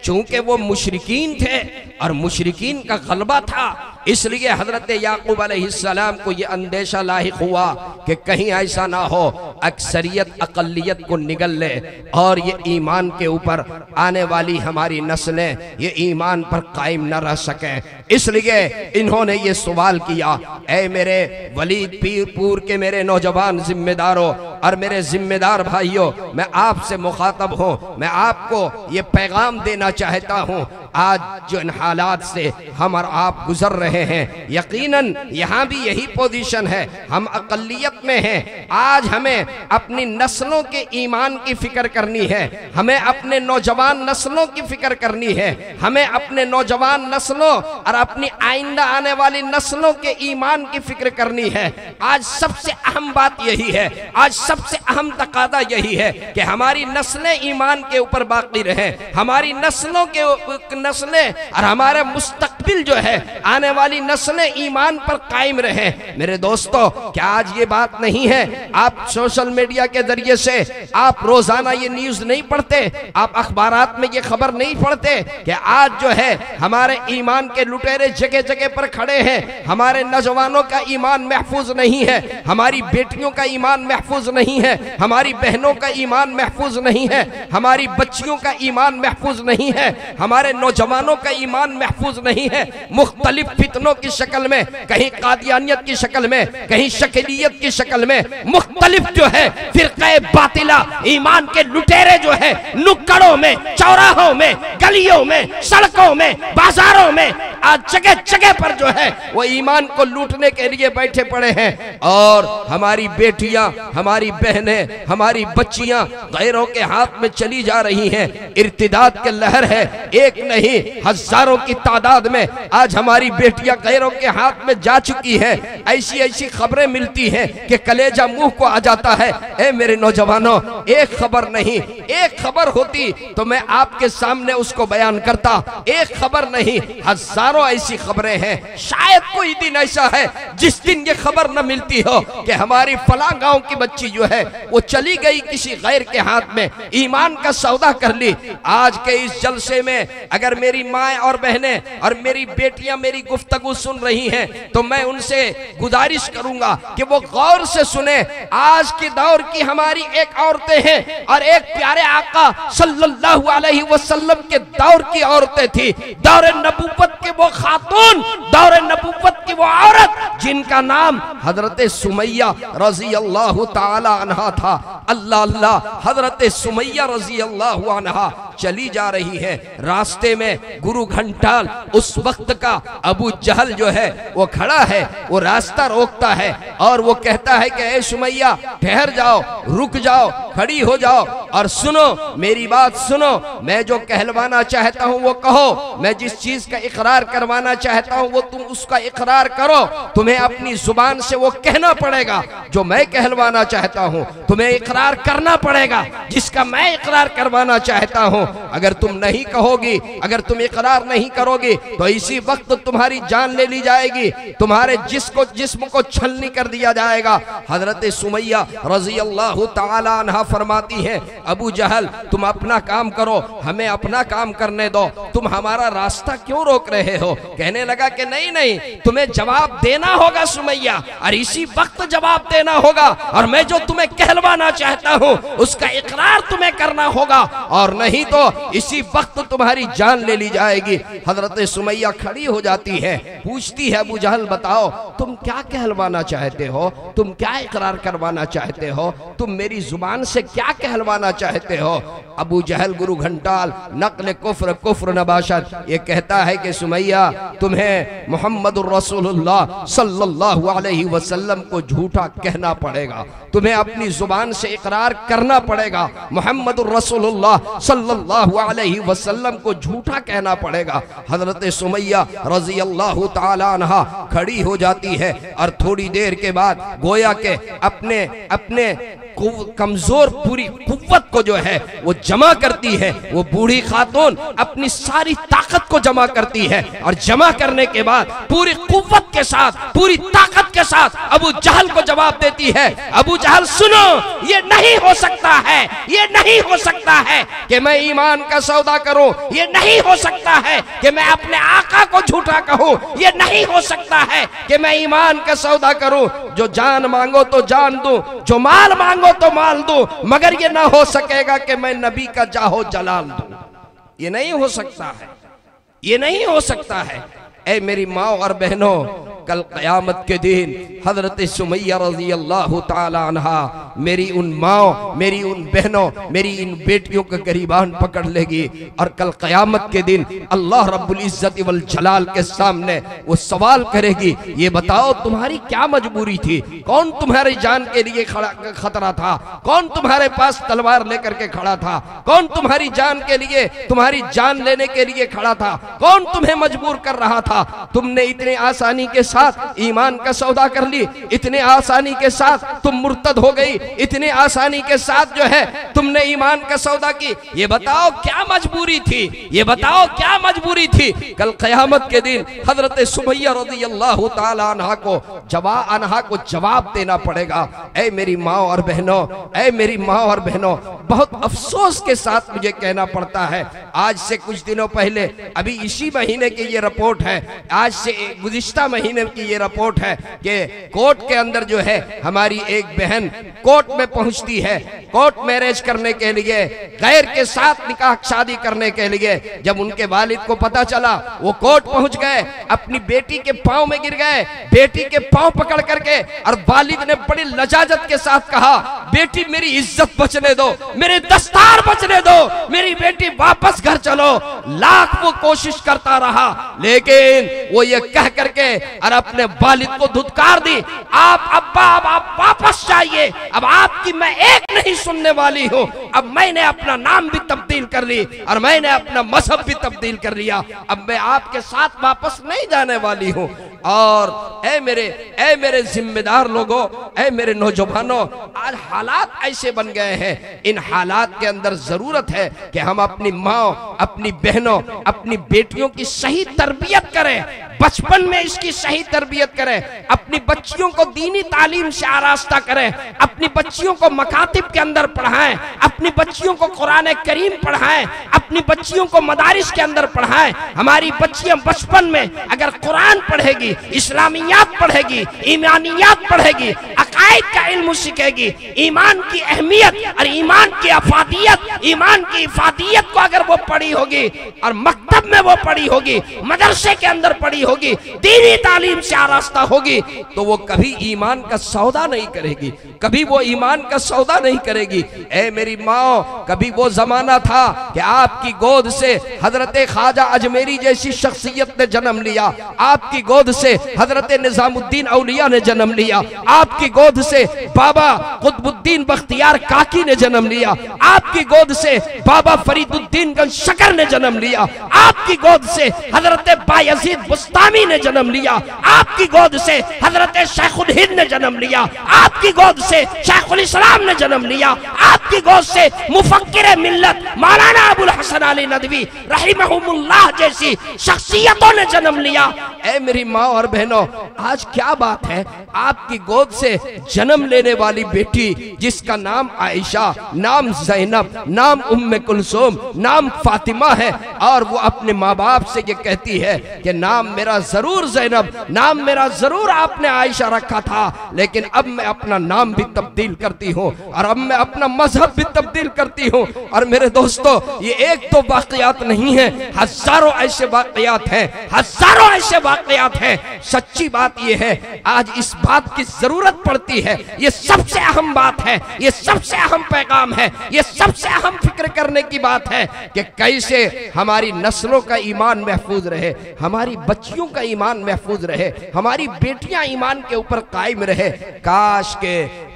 चूंकि वो मुशरिकीन थे और मुशरिकीन का गलबा था, इसलिए हजरत याकूब अलैहिस्सलाम को ये अंदेशा लाहिक हुआ कि कहीं ऐसा ना हो अक्सरियत अकलियत को निगल ले और ये ईमान के ऊपर आने वाली हमारी नस्लें ये ईमान पर कायम न रह सकें। इसलिए इन्होंने ये सवाल किया, ऐ मेरे वलीद पीरपुर के मेरे नौजवान जिम्मेदारों और मेरे जिम्मेदार भाइयों, मैं आपसे मुखातब हूँ, मैं आपको ये पैगाम देना चाहता हूँ। आज जिन हालात से हम और आप गुजर रहे हैं, यकीनन यहाँ भी यही पोजीशन है, हम अकलियत में हैं। आज हमें अपनी नस्लों के ईमान की फिक्र करनी है, हमें अपने नौजवान नस्लों की फिक्र करनी है, हमें अपने नौजवान नस्लों और अपनी आइंदा आने वाली नस्लों के ईमान की फिक्र करनी है। आज सबसे अहम बात यही है, आज सबसे अहम तकादा यही है कि हमारी नस्लें ईमान के ऊपर बाकी रहे, हमारी नस्लों के नस्लें और हमारे मुस्तकबिल जो है आने वाली नस्लें ईमान पर कायम रहे। मेरे दोस्तों, क्या आज ये बात नहीं है, आप सोशल मीडिया के जरिए से आप रोजाना ये न्यूज नहीं पढ़ते, आप अखबारात में ये खबर नहीं पढ़ते कि आज जो है हमारे ईमान के लुटेरे जगह जगह पर खड़े हैं, हमारे नौजवानों का ईमान महफूज नहीं है, हमारी बेटियों का ईमान महफूज नहीं है, हमारी बहनों का ईमान महफूज नहीं है, हमारी बच्चियों का ईमान महफूज नहीं है, हमारे नौजवानों का ईमान महफूज नहीं है। हैं, मुख्तलिफ फितनों की शक्ल में, कहीं कादियानियत की शक्ल में, कहीं शकीलियत की शक्ल में, मुख्तलिफ जो है फिरक़े बातिला ईमान के लुटेरे जो है नुक्कड़ों में, चौराहों में, गलियों में, सड़कों में, बाजारों में, आज जगह जगह पर जो है वो ईमान को लूटने के लिए बैठे पड़े हैं। और हमारी बेटियां, हमारी बहनें, हमारी बच्चियां गैरों के हाथ में चली जा रही हैं। इर्तिदाद के लहर है, एक नहीं हजारों की तादाद में आज हमारी बेटियां गैरों के हाथ में जा चुकी हैं। ऐसी ऐसी खबरें मिलती हैं कि कलेजा मुंह को आ जाता है। ए मेरे नौजवानों, एक खबर नहीं, एक खबर होती तो मैं आपके सामने उसको बयान करता। एक खबर नहीं, हजारों ऐसी खबरें हैं। शायद कोई दिन ऐसा है जिस दिन ये खबर न मिलती हो कि हमारी फलां गांव की बच्ची जो है वो चली गई किसी गैर के हाथ में, ईमान का सौदा कर ली। आज के इस जलसे में अगर मेरी माँ और बहनें और मेरी बेटियां मेरी गुफ्तगू सुन रही हैं तो मैं उनसे गुजारिश करूंगा कि वो गौर से सुने। आज के दौर की हमारी एक औरतें हैं और एक प्यारे आका सल्लल्लाहु अलैहि वसल्लम के दौर की औरतें थी, दौर नबूवत के वो खातून, दौर नबूवत की वो औरत जिनका नाम हजरत सुमैया रजी अल्लाह ताला अन्हा था। अल्लाह अल्लाह, हजरत सुमैया रजी अल्लाह अन्हा चली जा रही है। रास्ते में गुरु घंटाल उस वक्त का अबू जहल जो है वो खड़ा है, वो रास्ता रोकता है और वो कहता है कि ए सुमैया ठहर जाओ, रुक जाओ, खड़ी हो जाओ और सुनो मेरी बात सुनो। मैं जो कहलवाना चाहता हूँ वो कहो, मैं जिस चीज का इकरार करवाना चाहता हूँ वो तुम उसका इकरार करो। तुम्हें अपनी जुबान से वो कहना पड़ेगा जो मैं कहलवाना चाहता हूँ, तुम्हें इकरार करना पड़ेगा जिसका मैं इकरार करवाना चाहता हूँ। अगर तुम नहीं कहोगी, अगर तुम इकरार नहीं करोगी तो इसी वक्त तुम्हारी जान ले ली जाएगी, तुम्हारे जिस्म को छलनी कर दिया जाएगा। हजरत सुमैया रजी अल्लाह ताला अन्हा फरमाती है, अबू जहल तुम अपना काम करो, हमें अपना काम करने दो, तुम हमारा रास्ता क्यों रोक रहे हो। कहने लगा कि नहीं नहीं, तुम्हें जवाब देना होगा सुमैया, और इसी वक्त जवाब देना होगा, और मैं जो तुम्हें कहलवाना चाहता हूँ उसका इकरार तुम्हें करना होगा, और नहीं तो इसी वक्त तुम्हारी जान ले ली जाएगी। हजरत सुमैया खड़ी हो जाती है, पूछती है अबू जहल बताओ तुम क्या कहलवाना चाहते हो, तुम क्या इकरार करवाना चाहते हो, तुम मेरी जुबान से क्या कहलवाना चाहते हो। अबू जहल गुरु घंटाल नक्ल कुफ्र कुफ्र नबाशत ये कहता है कि सुमैया तुम्हें मोहम्मदुर रसूलुल्लाह सल्लल्लाहु अलैहि वसल्लम को झूठा कहना पड़ेगा, तुम्हें अपनी जुबान से इकरार करना पड़ेगा, मोहम्मदुर रसूलुल्लाह सल्लल्लाहु अलैहि वसल्लम को झूठा कहना पड़ेगा। हजरत सुमैया रजी अल्लाह ताला अन्हा खड़ी हो जाती है और थोड़ी देर के बाद गोया के अपने अपने कमजोर पूरी कुव्वत को जो है वो जमा करती है। वो बूढ़ी खातून अपनी सारी ताकत को जमा करती है और जमा करने के बाद पूरी कुव्वत के साथ, पूरी ताकत के साथ अबू जहल को जवाब देती है, अबू जहल सुनो, ये नहीं हो सकता है, ये नहीं हो सकता है कि मैं ईमान का सौदा करूं, ये नहीं हो सकता है कि मैं अपने आका को झूठा कहूं, ये नहीं हो सकता है कि मैं ईमान का सौदा करूं, जो जान मांगो तो जान दूं, जो माल मांगो तो माल दूं, मगर ये ना हो सकेगा कि मैं नबी का जाहो जलाल दूं। ये नहीं हो सकता है, ये नहीं हो सकता है। ऐ मेरी माँ और बहनों, कल क़यामत के दिन हजरत सुमैया रज़ी अल्लाह ताला अन्हा मेरी उन माँ, मेरी उन बहनों, मेरी इन बेटियों का गरीबान पकड़ लेगी और कल क़यामत के दिन अल्लाह रब्बुल इज़्ज़त वल जलाल के सामने वो सवाल करेगी, ये बताओ तुम्हारी क्या मजबूरी थी, कौन तुम्हारी जान के लिए खतरा था, कौन तुम्हारे पास तलवार लेकर के खड़ा था, कौन तुम्हारी जान के लिए, तुम्हारी जान लेने के लिए खड़ा था, कौन तुम्हें मजबूर कर रहा था। तुमने इतने आसानी के साथ ईमान का सौदा कर ली, इतने आसानी के साथ तुम मुर्तद हो गई, इतने आसानी के साथ जो है तुमने ईमान का सौदा की। ये बताओ क्या मजबूरी थी, ये बताओ क्या मजबूरी थी। कल क़यामत के दिन हजरत सुमैया रज़ियल्लाहु ताला अन्हा को जवाब देना पड़ेगा। ऐ मेरी माँ और बहनों, ऐ मेरी माँ और बहनों, बहुत अफसोस के साथ मुझे कहना पड़ता है, आज से कुछ दिनों पहले, अभी इसी महीने की ये रिपोर्ट है, आज से गुज़िश्ता महीने महीने की ये रिपोर्ट है कि कोर्ट के अंदर जो है हमारी एक बहन कोर्ट में पहुंचती है कोर्ट मैरिज करने के लिए, गैर के साथ निकाह शादी करने के लिए। जब उनके वालिद को पता चला वो कोर्ट पहुंच गए, अपनी बेटी के पांव में गिर गए, बेटी के पांव पकड़ करके, और वालिद ने बड़ी लजाजत के साथ कहा, बेटी मेरी इज्जत बचने दो, मेरे दस्तार बचने दो, मेरी बेटी वापस घर चलो। लाख वो कोशिश करता रहा, लेकिन वो ये कह करके और अपने वालिद को धुतकार दी, आप अब्बा अब आप वापस जाइए, अब आपकी मैं एक नहीं सुनने वाली हूँ। अब मैंने अपना नाम भी तब्दील कर ली और मैंने अपना मजहब भी तब्दील कर लिया, अब मैं आपके साथ वापस नहीं जाने वाली हूँ। और ऐ मेरे जिम्मेदार लोगों, ऐ मेरे नौजवानों, आज हालात ऐसे बन गए हैं, इन हालात के अंदर जरूरत है कि हम अपनी माँ, अपनी बहनों, अपनी बेटियों की सही तरबियत करें, बचपन में इसकी सही तरबियत करें, अपनी बच्चियों को दीनी तालीम से आरास्ता करें, अपनी बच्चियों को मकातिब के अंदर पढ़ाएं, अपनी बच्चियों को कुरान करीम पढ़ाएं, अपनी बच्चियों को मदारिस के अंदर पढ़ाएं। हमारी बच्चियां बचपन में अगर कुरान पढ़ेगी, इस्लामियात पढ़ेगी, ईमानियात पढ़ेगी, अकायद का इल्म सीखेगी, ईमान की अहमियत और ईमान की अफादियत, ईमान की इफादियत को अगर वो पढ़ी होगी और मकतब में वो पढ़ी होगी, मदरसे के अंदर पढ़ी होगी, दीनी तालीम से आरास्ता होगी, तो वो कभी ईमान का सौदा नहीं करेगी, कभी वो ईमान का सौदा नहीं करेगी। ऐ मेरी माँ, कभी वो जमाना था कि आपकी गोद से हजरत ख्वाजा अजमेरी जैसी शख्सियत ने जन्म लिया, आपकी गोद से हजरत निजामुद्दीन औलिया ने जन्म लिया, आपकी गोद से बाबा कुतुबुद्दीन बख्तियार काकी ने जन्म लिया, आपकी गोद से बाबा फरीदुद्दीन गंज शकर ने जन्म लिया, आपकी गोद से हजरत बायजीद बुस्तामी ने जन्म लिया, आपकी गोद से हजरत शेखुल हिंद ने जन्म लिया, आपकी गोद से शेखुल इस्लाम ने जन्म लिया, आपकी गोद से मुफक्किर मिल्लत मौलाना अबुल हसन अली नदवी रहमहुमुल्लाह जैसी शख्सियतों ने जन्म लिया। ऐ मेरी माँ और बहनों, आज क्या बात है, आपकी गोद से जन्म लेने वाली बेटी जिसका नाम आयशा, नाम ज़ैनब, नाम उम्मे कुलसूम, नाम फातिमा है, और वो अपने माँ बाप से ये कहती है कि नाम मेरा जरूर ज़ैनब, नाम मेरा जरूर आपने आयशा रखा था, लेकिन अब मैं अपना नाम भी तब्दील करती हूँ और अब मैं अपना मजहब भी तब्दील करती हूँ। और मेरे दोस्तों, ये एक तो वाकयात नहीं है, हजारों ऐसे वाकयात हैं, हजारों ऐसे वाकयात हैं। सच्ची बात ये है, आज इस बात की जरूरत पड़ती है, ये सबसे अहम बात है, ये सबसे अहम पैगाम है, ये सबसे अहम फिक्र करने की बात है कि कैसे हमारी नस्लों का ईमान महफूज रहे, हमारी बच्चियों का ईमान महफूज रहे, हमारी बेटियां ईमान के ऊपर कायम रहे।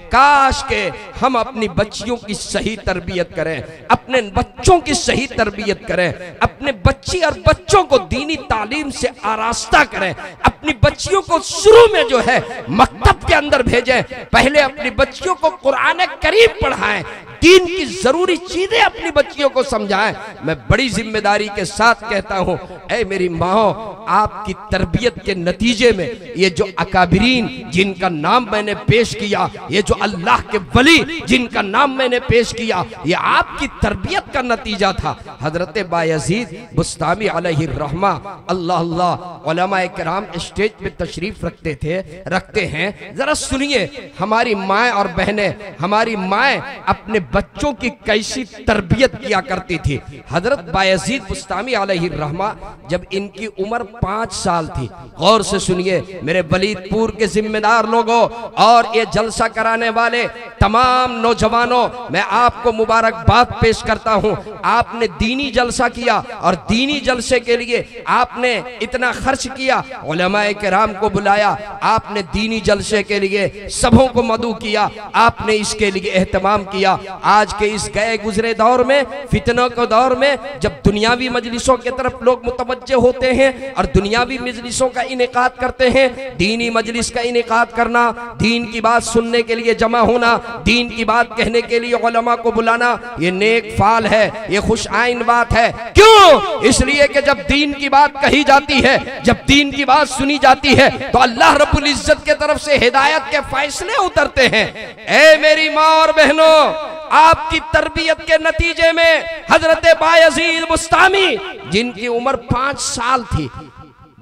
काश के हम अपनी बच्चियों की सही तरबियत करें, अपने बच्चों की सही तरबियत करें, अपने बच्ची और बच्चों को दीनी तालीम से आरास्ता करें, अपनी बच्चियों को शुरू में जो है मकतब के अंदर भेजें, पहले अपनी बच्चियों को कुरान करीम पढ़ाएं, दीन की जरूरी चीजें अपनी बच्चियों को समझाएं। मैं बड़ी जिम्मेदारी के साथ कहता हूं, ऐ मेरी माँ, आपकी तरबियत के नतीजे में ये जो अकाबिरीन जिनका नाम मैंने पेश किया, ये जो अल्लाह के वली जिनका नाम मैंने पेश किया, ये आपकी तरबियत का नतीजा था। हजरत बायजीद बुस्तामी अलैहि रहमा, अल्लाह अल्लाह, उलमाए किराम स्टेज पे तशरीफ रखते हैं। जरा सुनिए, हमारी माएँ और बहनें, हमारी माएँ अपने बच्चों की कैसी तरबियत किया करती थी। हजरत बायजीद बुस्तामी अलैहि रहमा, जब इनकी उम्र 5 साल थी, गौर से सुनिए मेरे वलीदपुर के जिम्मेदार लोगों और ये जलसा कराने वाले तमाम नौजवानों, मैं आपको मुबारकबाद पेश करता हूं। आपने दीनी जलसा किया और दीनी जलसे के लिए आपने इतना खर्च किया, उलमाए किराम को बुलाया, आपने दीनी जलसे के लिए सबों को मदऊ किया, आपने इसके लिए एहतमाम किया। आज के इस गए गुजरे दौर में, फितनों के दौर में, जब दुनियावी मजलिसों की तरफ लोग मुतवज्जे होते हैं और दुनियावी मजलिसों का इनेकाद करते हैं, दीनी मजलिस का इनेकाद करना, दीन की बात सुनने के लिए जमा होना, दीन की बात कहने के लिए उलमा को बुलाना, ये नेक फाल है, ये खुश आइन बात है। क्यों? इसलिए कि जब दीन की बात कही जाती है, जब दीन की बात सुनी जाती है, तो अल्लाह रब्बुल इज्जत के तरफ से हिदायत के फैसले उतरते हैं। ऐ मेरी माँ और बहनों, आपकी तरबियत के नतीजे में हजरत बायजीद बुस्तामी, जिनकी उम्र 5 साल थी,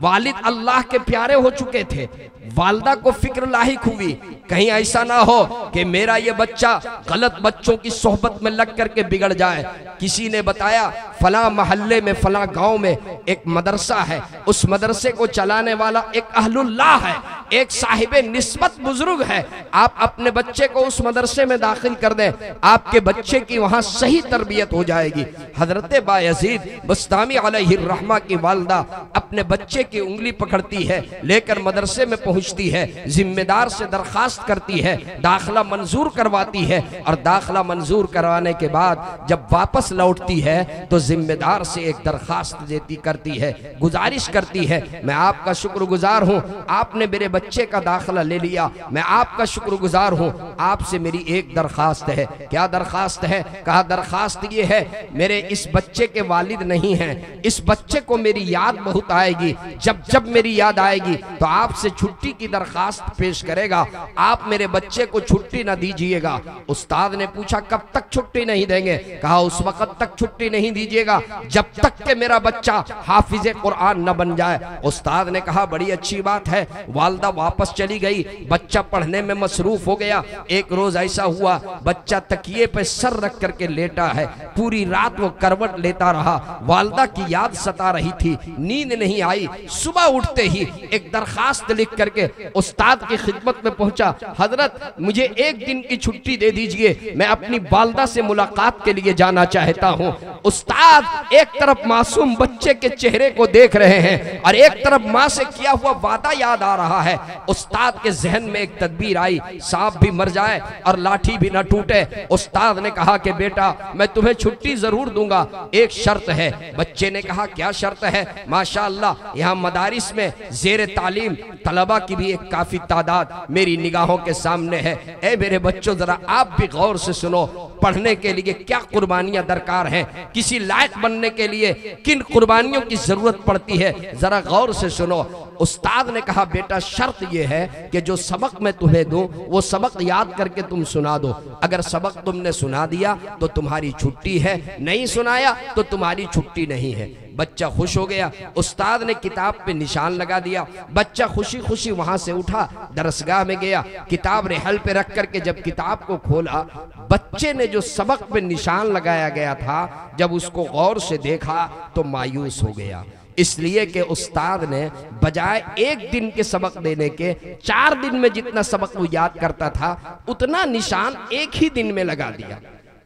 वालिद अल्लाह के प्यारे हो चुके थे। वालदा को फिक्र लाहिक हुई कहीं ऐसा ना हो कि मेरा ये बच्चा गलत बच्चों की सोहबत में लग करके बिगड़ जाए। किसी ने बताया फला मोहल्ले में फला गांव में एक मदरसा है, उस मदरसे को चलाने वाला एक अहलुल्लाह है, एक साहिब निस्बत बुजुर्ग है, आप अपने बच्चे को उस मदरसे में दाखिल कर दें, आपके बच्चे की वहां सही तरबियत हो जाएगी। हजरत बायजीद बस्तामी अलैहिर्रहमा की वालदा अपने बच्चे की उंगली पकड़ती है, लेकर मदरसे में पहुंचती है, जिम्मेदार से दरखास्त करती है, दाखिला मंजूर करवाती है, और दाखिला मंजूर करवाने के बाद जब वापस लौटती है तो जिम्मेदार से एक दरखास्त देती करती है, गुजारिश करती है, मैं आपका शुक्रगुजार हूँ, आपने मेरे बच्चे का दाखिला ले लिया, मैं आपका शुक्रगुजार हूँ, आपसे मेरी एक दरखास्त है। क्या दरखास्त है? कहा दरखास्त ये है, मेरे इस बच्चे के वालिद नहीं हैं, इस बच्चे को मेरी याद बहुत आएगी, जब जब मेरी याद आएगी तो आपसे छुट्टी की दरखास्त पेश करेगा, आप मेरे बच्चे को छुट्टी ना दीजिएगा। उस्ताद ने पूछा कब तक छुट्टी नहीं देंगे? कहा उस वक्त तक छुट्टी नहीं दीजिएगा जब तक कि मेरा बच्चा हाफिज कुरान न बन जाए। उस्ताद ने कहा बड़ी अच्छी बात है। वालदा वापस चली गई, बच्चा पढ़ने में मसरूफ हो गया। एक रोज ऐसा हुआ, बच्चा तकिए पे सर रख करके लेटा है, पूरी रात वो करवट लेता रहा, वालदा की याद सता रही थी, नींद नहीं आई। सुबह उठते ही एक दरखास्त लिख करके उस्ताद की खिदमत में पहुंचा, हजरत मुझे एक दिन की छुट्टी दे दीजिए, मैं अपनी वालदा से मुलाकात के लिए जाना चाहता हूं। उस्ताद एक तरफ मासूम बच्चे के चेहरे को देख रहे हैं और एक तरफ माँ से किया हुआ वादा याद आ रहा है। उस्ताद के जहन में एक तदबीर आई, सांप भी मर जाए और लाठी भी न टूटे। उस्ताद ने कहा कि बेटा मैं तुम्हें छुट्टी जरूर दूंगा, एक शर्त है। बच्चे ने कहा क्या शर्त है? माशाअल्लाह यहाँ मदारिस में जेर तालीम तलबा की भी एक काफी तादाद मेरी निगाहों के सामने है। ए मेरे बच्चों जरा आप भी गौर से सुनो, पढ़ने के लिए क्या कुर्बानियां दरकार हैं, किसी लायक बनने के लिए किन कुर्बानियों की जरूरत पड़ती है, जरा गौर से सुनो। उस्ताद ने कहा बेटा शर्त यह है कि जो सबक मैं तुम्हें दूं वो सबक याद करके तुम सुना दो। अगर सबक तुमने सुना दिया तो तुम्हारी छुट्टी है, नहीं सुनाया तो तुम्हारी छुट्टी नहीं है। बच्चा खुश हो गया, उस्ताद ने किताब पे निशान लगा दिया। बच्चा खुशी खुशी वहां से उठा, दरसगाह में गया, किताब रेहल पे रख करके जब किताब को खोला, बच्चे ने जो सबक पे निशान लगाया गया था जब उसको गौर से देखा तो मायूस हो गया, इसलिए कि उस्ताद ने बजाय एक दिन के सबक देने के 4 दिन में जितना सबक वो याद करता था उतना निशान एक ही दिन में लगा दिया,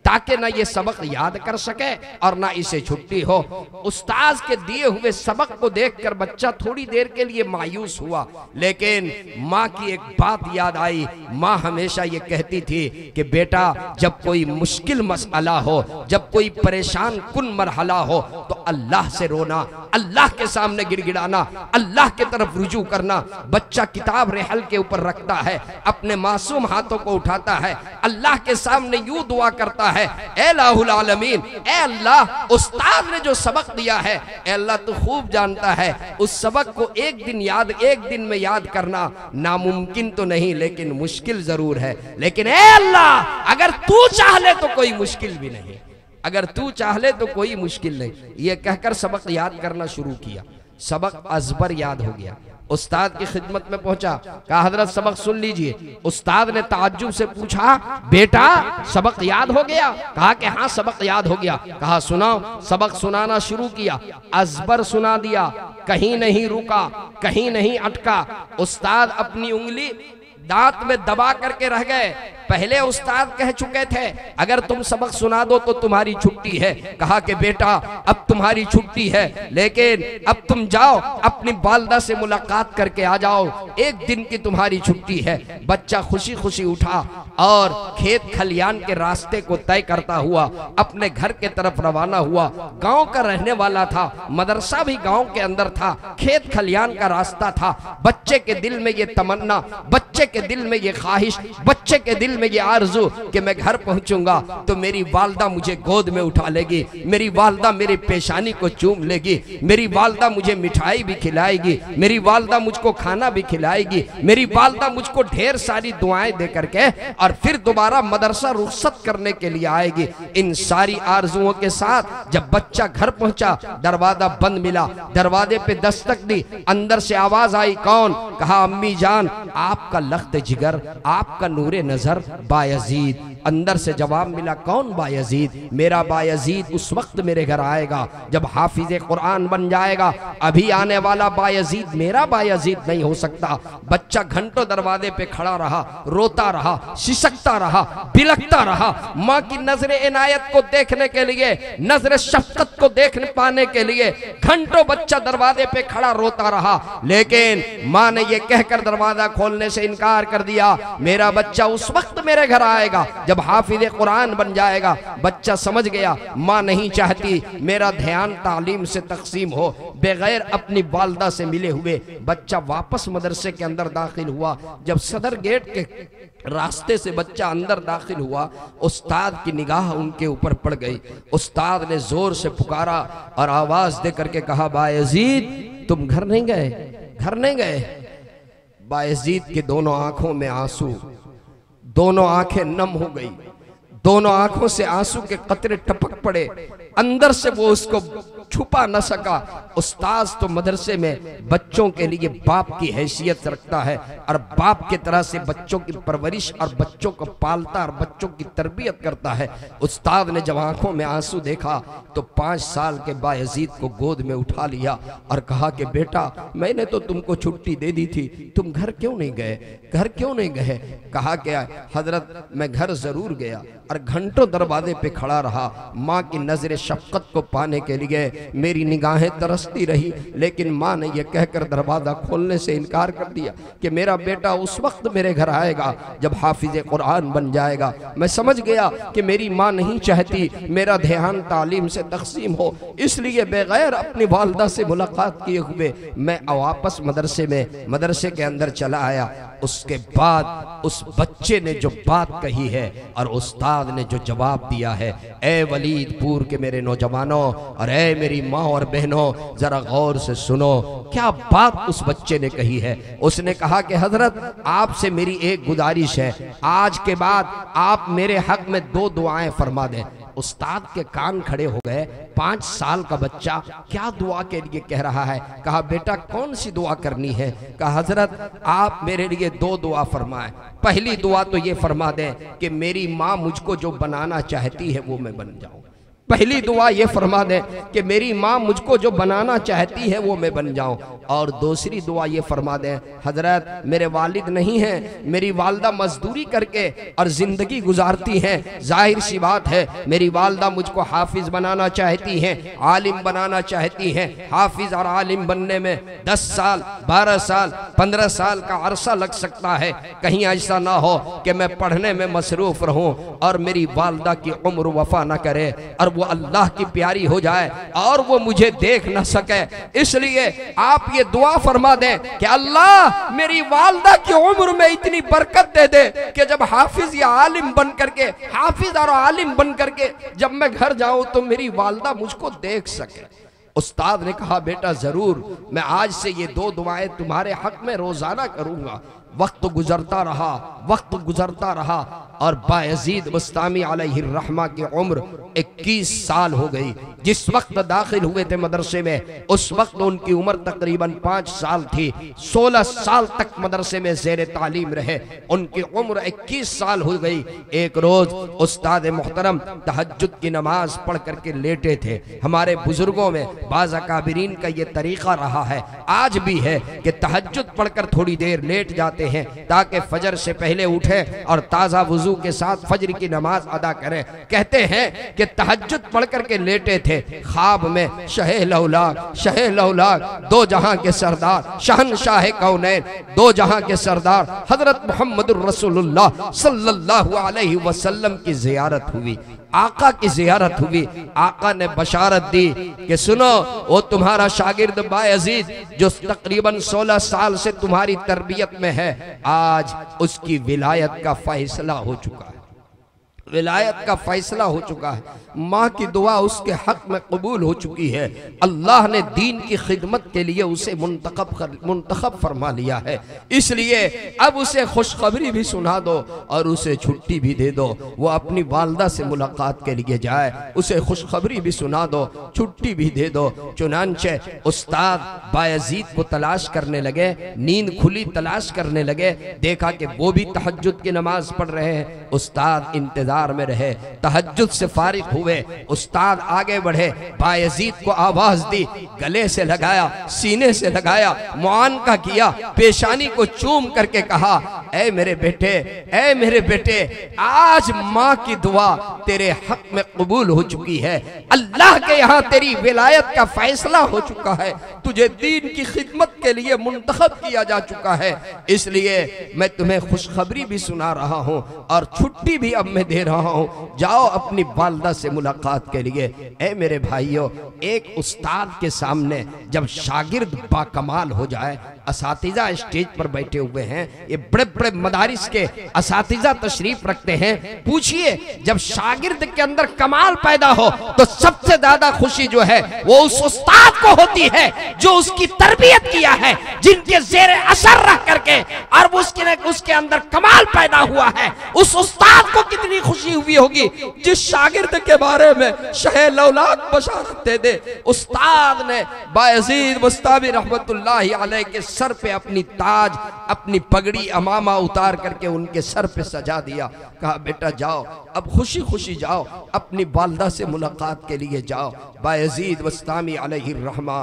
ताकि ना ये सबक याद कर सके और ना इसे छुट्टी हो। उस्ताद के दिए हुए सबक को देखकर बच्चा थोड़ी देर के लिए मायूस हुआ, लेकिन माँ की एक बात याद आई। माँ हमेशा ये कहती थी कि बेटा जब कोई मुश्किल मसला हो, जब कोई परेशान कुन मरहला हो तो अल्लाह से रोना, अल्लाह के सामने गिड़गिड़ाना, अल्लाह के तरफ रुजू करना। बच्चा किताब रेहल के ऊपर रखता है, अपने मासूम हाथों को उठाता है, अल्लाह के सामने यूं दुआ करता है, ऐ लाहुल आलमीन, ऐ अल्लाह उस्ताद ने जो सबक दिया है, ऐ अल्लाह तू खूब जानता है उस सबक को एक दिन में याद करना नामुमकिन तो नहीं लेकिन मुश्किल जरूर है, लेकिन ऐ अल्लाह अगर तू चाह ले तो कोई मुश्किल भी नहीं, अगर तू चाह ले तो कोई मुश्किल नहीं। ये कहकर सबक याद करना शुरू किया, सबक अजबर याद हो गया। उस्ताद की खिदमत में पहुंचा, कहा हजरत सबक सुन लीजिए। उस्ताद ने ताज्जुब से पूछा बेटा सबक याद हो गया? कहा कि हाँ सबक याद हो गया। कहा सुनाओ। सबक सुनाना शुरू किया, अजबर सुना दिया, कहीं नहीं रुका, कहीं नहीं अटका। उस्ताद अपनी उंगली दांत में दबा करके रह गए। पहले उस्ताद कह चुके थे अगर तुम सबक सुना दो तो तुम्हारी छुट्टी है। कहा कि बेटा अब तुम्हारी छुट्टी है, लेकिन अब तुम जाओ अपनी वालिदा से मुलाकात करके आ जाओ, एक दिन की तुम्हारी छुट्टी है। बच्चा खुशी खुशी उठा और खेत खलियान के रास्ते को तय करता हुआ अपने घर के तरफ रवाना हुआ। गांव का रहने वाला था, मदरसा भी गांव के अंदर था, खेत खलियान का रास्ता था। बच्चे के दिल में ये तमन्ना, बच्चे के दिल में ये ख्वाहिश, बच्चे के दिल दिल में ये आरज़ू कि मैं घर पहुंचूंगा तो मेरी वालदा मुझे गोद में उठा लेगी, मेरी वालदा मेरी पेशानी को चूम लेगी, मेरी वालदा मुझे मिठाई भी खिलाएगी, मेरी वालदा मुझको खाना भी खिलाएगी, मेरी वालदा मुझको ढेर सारी दुआएं दे करके और फिर दोबारा मदरसा रुखसत करने के लिए आएगी। इन सारी आरजुओं के साथ जब बच्चा घर पहुंचा, दरवाजा बंद मिला, दरवाजे पे दस्तक दी, अंदर से आवाज आई, कौन? कहा अम्मी जान, आपका लख्त जिगर, आपका नूरे नजर बायजीद। अंदर से जवाब मिला, कौन बायजीद? मेरा बायजीद उस वक्त मेरे घर आएगा जब हाफिज कुरान बन जाएगा, अभी आने वाला बायजीद मेरा बायजीद नहीं हो सकता। बच्चा घंटों दरवाजे पे खड़ा रहा, रोता रहा, सिसकता रहा, बिलखता रहा, माँ की नजरे इनायत को देखने के लिए, नजरे शफकत को देखने पाने के लिए घंटों बच्चा दरवाजे पे खड़ा रोता रहा। लेकिन माँ ने यह कहकर दरवाजा खोलने से इनकार कर दिया, मेरा बच्चा उस वक्त मेरे घर आएगा जब हाफिज कुरान बन जाएगा। बच्चा समझ गया माँ नहीं चाहती मेरा ध्यान तालीम से तकसीम हो। बगैर अपनी वालदा से मिले हुए बच्चा वापस मदरसे के अंदर दाखिल हुआ। जब सदर गेट के रास्ते से बच्चा अंदर दाखिल हुआ, उस्ताद की निगाह उनके ऊपर पड़ गई। उस्ताद ने जोर से पुकारा और आवाज दे करके कहा, बायजीद तुम घर नहीं गए? घर नहीं गए? बायजीद के दोनों आंखों में आंसू, दोनों आंखें नम हो गई, दोनों आंखों से आंसू के कतरे टपक पड़े। अंदर से वो उसको छुपा न सका। उस्ताद तो मदरसे में बच्चों के लिए बाप की हैसियत रखता है और बाप की तरह से बच्चों की परवरिश और बच्चों को पालता और बच्चों की तरबियत करता है। उस्ताद ने जब आंखों में आंसू देखा तो 5 साल के बायजीद को गोद में उठा लिया और कहा कि बेटा मैंने तो तुमको छुट्टी दे दी थी, तुम घर क्यों नहीं गए? घर क्यों नहीं गए? कहा क्या हजरत मैं घर जरूर गया और घंटों दरवाजे पे खड़ा रहा, माँ की नजर शफकत को पाने के लिए मेरी निगाहें तरसती रही, लेकिन माँ ने यह कहकर दरवाजा खोलने से इनकार कर दिया कि मेरा बेटा उस वक्त मेरे घर आएगा जब हाफिज कुरान बन जाएगा। मैं समझ गया कि मेरी माँ नहीं चाहती मेरा ध्यान तालीम से तकसीम हो, इसलिए बगैर अपनी वालदा से मुलाकात किए हुए मैं वापस मदरसे के अंदर चला आया। उसके बाद उस बच्चे ने जो बात कही है और उस्ताद ने जो जवाब दिया है, ए वलीदपुर के मेरे नौजवानों और ए मेरी माँ और बहनों, जरा गौर से सुनो क्या बात उस बच्चे ने कही है। उसने कहा कि हजरत आपसे मेरी एक गुजारिश है, आज के बाद आप मेरे हक में 2 दुआएं फरमा दें। उस्ताद के कान खड़े हो गए। 5 साल का बच्चा क्या दुआ के लिए कह रहा है? कहा बेटा कौन सी दुआ करनी है? कहा हजरत आप मेरे लिए 2 दुआ फरमाएं। पहली दुआ तो ये फरमा दें कि मेरी माँ मुझको जो बनाना चाहती है वो मैं बन जाऊं। पहली दुआ ये फरमा दें कि मेरी माँ मुझको जो बनाना चाहती है वो मैं बन जाऊं। और दूसरी दुआ ये फरमा दें हजरत मेरे वालिद नहीं हैं, मेरी वालदा मजदूरी करके और जिंदगी गुजारती हैं, जाहिर सी बात है मेरी वालदा मुझको हाफिज बनाना चाहती हैं, आलिम बनाना चाहती हैं। हाफिज और आलिम बनने में 10 साल 12 साल 15 साल का अरसा लग सकता है। कहीं ऐसा ना हो कि मैं पढ़ने में मसरूफ रहूं और मेरी वालदा की उम्र वफा न करे और वो अल्लाह की प्यारी हो जाए और वो मुझे देख न सके। इसलिए आप ये दुआ फरमा दें कि अल्लाह मेरी वालदा की उम्र में इतनी बरकत दे दे कि जब हाफिज या आलिम बन करके, हाफिज और आलिम बन करके जब मैं घर जाऊं तो मेरी वालदा मुझको देख सके। उस्ताद ने कहा बेटा जरूर, मैं आज से ये 2 दुआएं तुम्हारे हक में रोजाना करूंगा। वक्त गुजरता रहा और बायजीद बुस्तामी अलैहिर्रहमा की उम्र 21 साल हो गई। जिस वक्त दाखिल हुए थे मदरसे में उस वक्त उनकी उम्र तकरीबन 5 साल थी। 16 साल तक मदरसे में ज़ेर तालीम रहे, उनकी उम्र 21 साल हो गई। एक रोज उस्ताद मोहतरम तहज्जुद की नमाज पढ़ करके लेटे थे। हमारे बुजुर्गों में बाज़ अकाबिरीन का ये तरीका रहा है, आज भी है कि तहज्जुद पढ़कर थोड़ी देर लेट जाते हैं ताकि फजर से पहले उठें और ताज़ा वुजू के साथ फजर की नमाज अदा करें। कहते हैं कि तहज्जुद पढ़ करके लेटे थे, ख्वाब में शहे लौलाक 2 जहां के सरदार शहनशाह कौनैन 2 जहां के सरदार हजरत मोहम्मदुर रसूलुल्लाह सल्लल्लाहु अलैहि वसल्लम की ज़ियारत हुई। आका की ज़ियारत हुई। आका ने बशारत दी कि सुनो, वो तुम्हारा शागिर्द बायजीद जो तकरीबन 16 साल से तुम्हारी तरबियत में है, आज उसकी विलायत का फैसला हो चुका है, विलायत का फैसला हो चुका है। माँ की दुआ उसके हक में कबूल हो चुकी है। अल्लाह ने दीन की खिदमत के लिए उसे मुंतखब फरमा लिया है। इसलिए अब उसे खुशखबरी भी सुना दो और उसे छुट्टी भी दे दो, वो अपनी वालदा से मुलाकात के लिए जाए। उसे खुशखबरी भी सुना दो, छुट्टी भी दे दो। चुनांचे उस्ताद बायजीद को तलाश करने लगे, नींद खुली तलाश करने लगे, देखा कि वो भी तहज्जुद की नमाज पढ़ रहे हैं। उस्ताद इंतजार में रहे, तहज्जुद से फारिग हुए, उस्ताद आगे बढ़े, बायजीद को आवाज दी, गले से लगाया, सीने से लगाया, मुआनका किया, पेशानी को चूम करके कहा, ऐ मेरे बेटे, ऐ मेरे बेटे, आज माँ की दुआ तेरे हक में कबूल हो चुकी है। अल्लाह के यहाँ तेरी विलायत का फैसला हो चुका है, तुझे दीन की खिदमत के लिए मुंतखब किया जा चुका है। इसलिए मैं तुम्हें खुशखबरी भी सुना रहा हूँ और छुट्टी भी अब मैं दे रहा हूँ। जाओ अपनी वालदा से मुलाकात के लिए। ए मेरे भाइयों, एक उस्ताद के सामने जब शागिर्द बाकमाल हो जाए, असातिज़ा स्टेज पर बैठे हुए हैं, ये बड़े बड़े मदारिस के असातिज़ा तशरीफ रखते हैं, पूछिए जब शागिर्द के अंदर कमाल पैदा हो तो सबसे ज्यादा खुशी जो है वो उस उस्ताद को होती है जो उसकी तरबियत किया है, जिनके जेर असर रह करके और उसके अंदर कमाल पैदा हुआ है। उस उस्ताद को कितनी खुशी हुई होगी जिस शागिर्द के बारे में शहे लौलाद बशारत दे दे। उस्ताद ने बायजीद मुस्ताबी रहमतुल्लाहि अलैह के सर पे अपनी ताज, अपनी पगड़ी अमामा उतार करके उनके सर पे सजा दिया। कहा बेटा जाओ, अब खुशी खुशी जाओ, अपनी वालदा से मुलाकात के लिए जाओ। बायजीद मुस्तामी अलैहि रहमा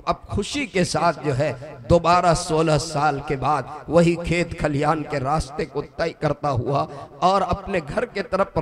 अब खुशी के साथ जो है दोबारा 16 साल के बाद वही खेत खलियान के रास्ते को तय करता हुआ और अपने घर के तरफ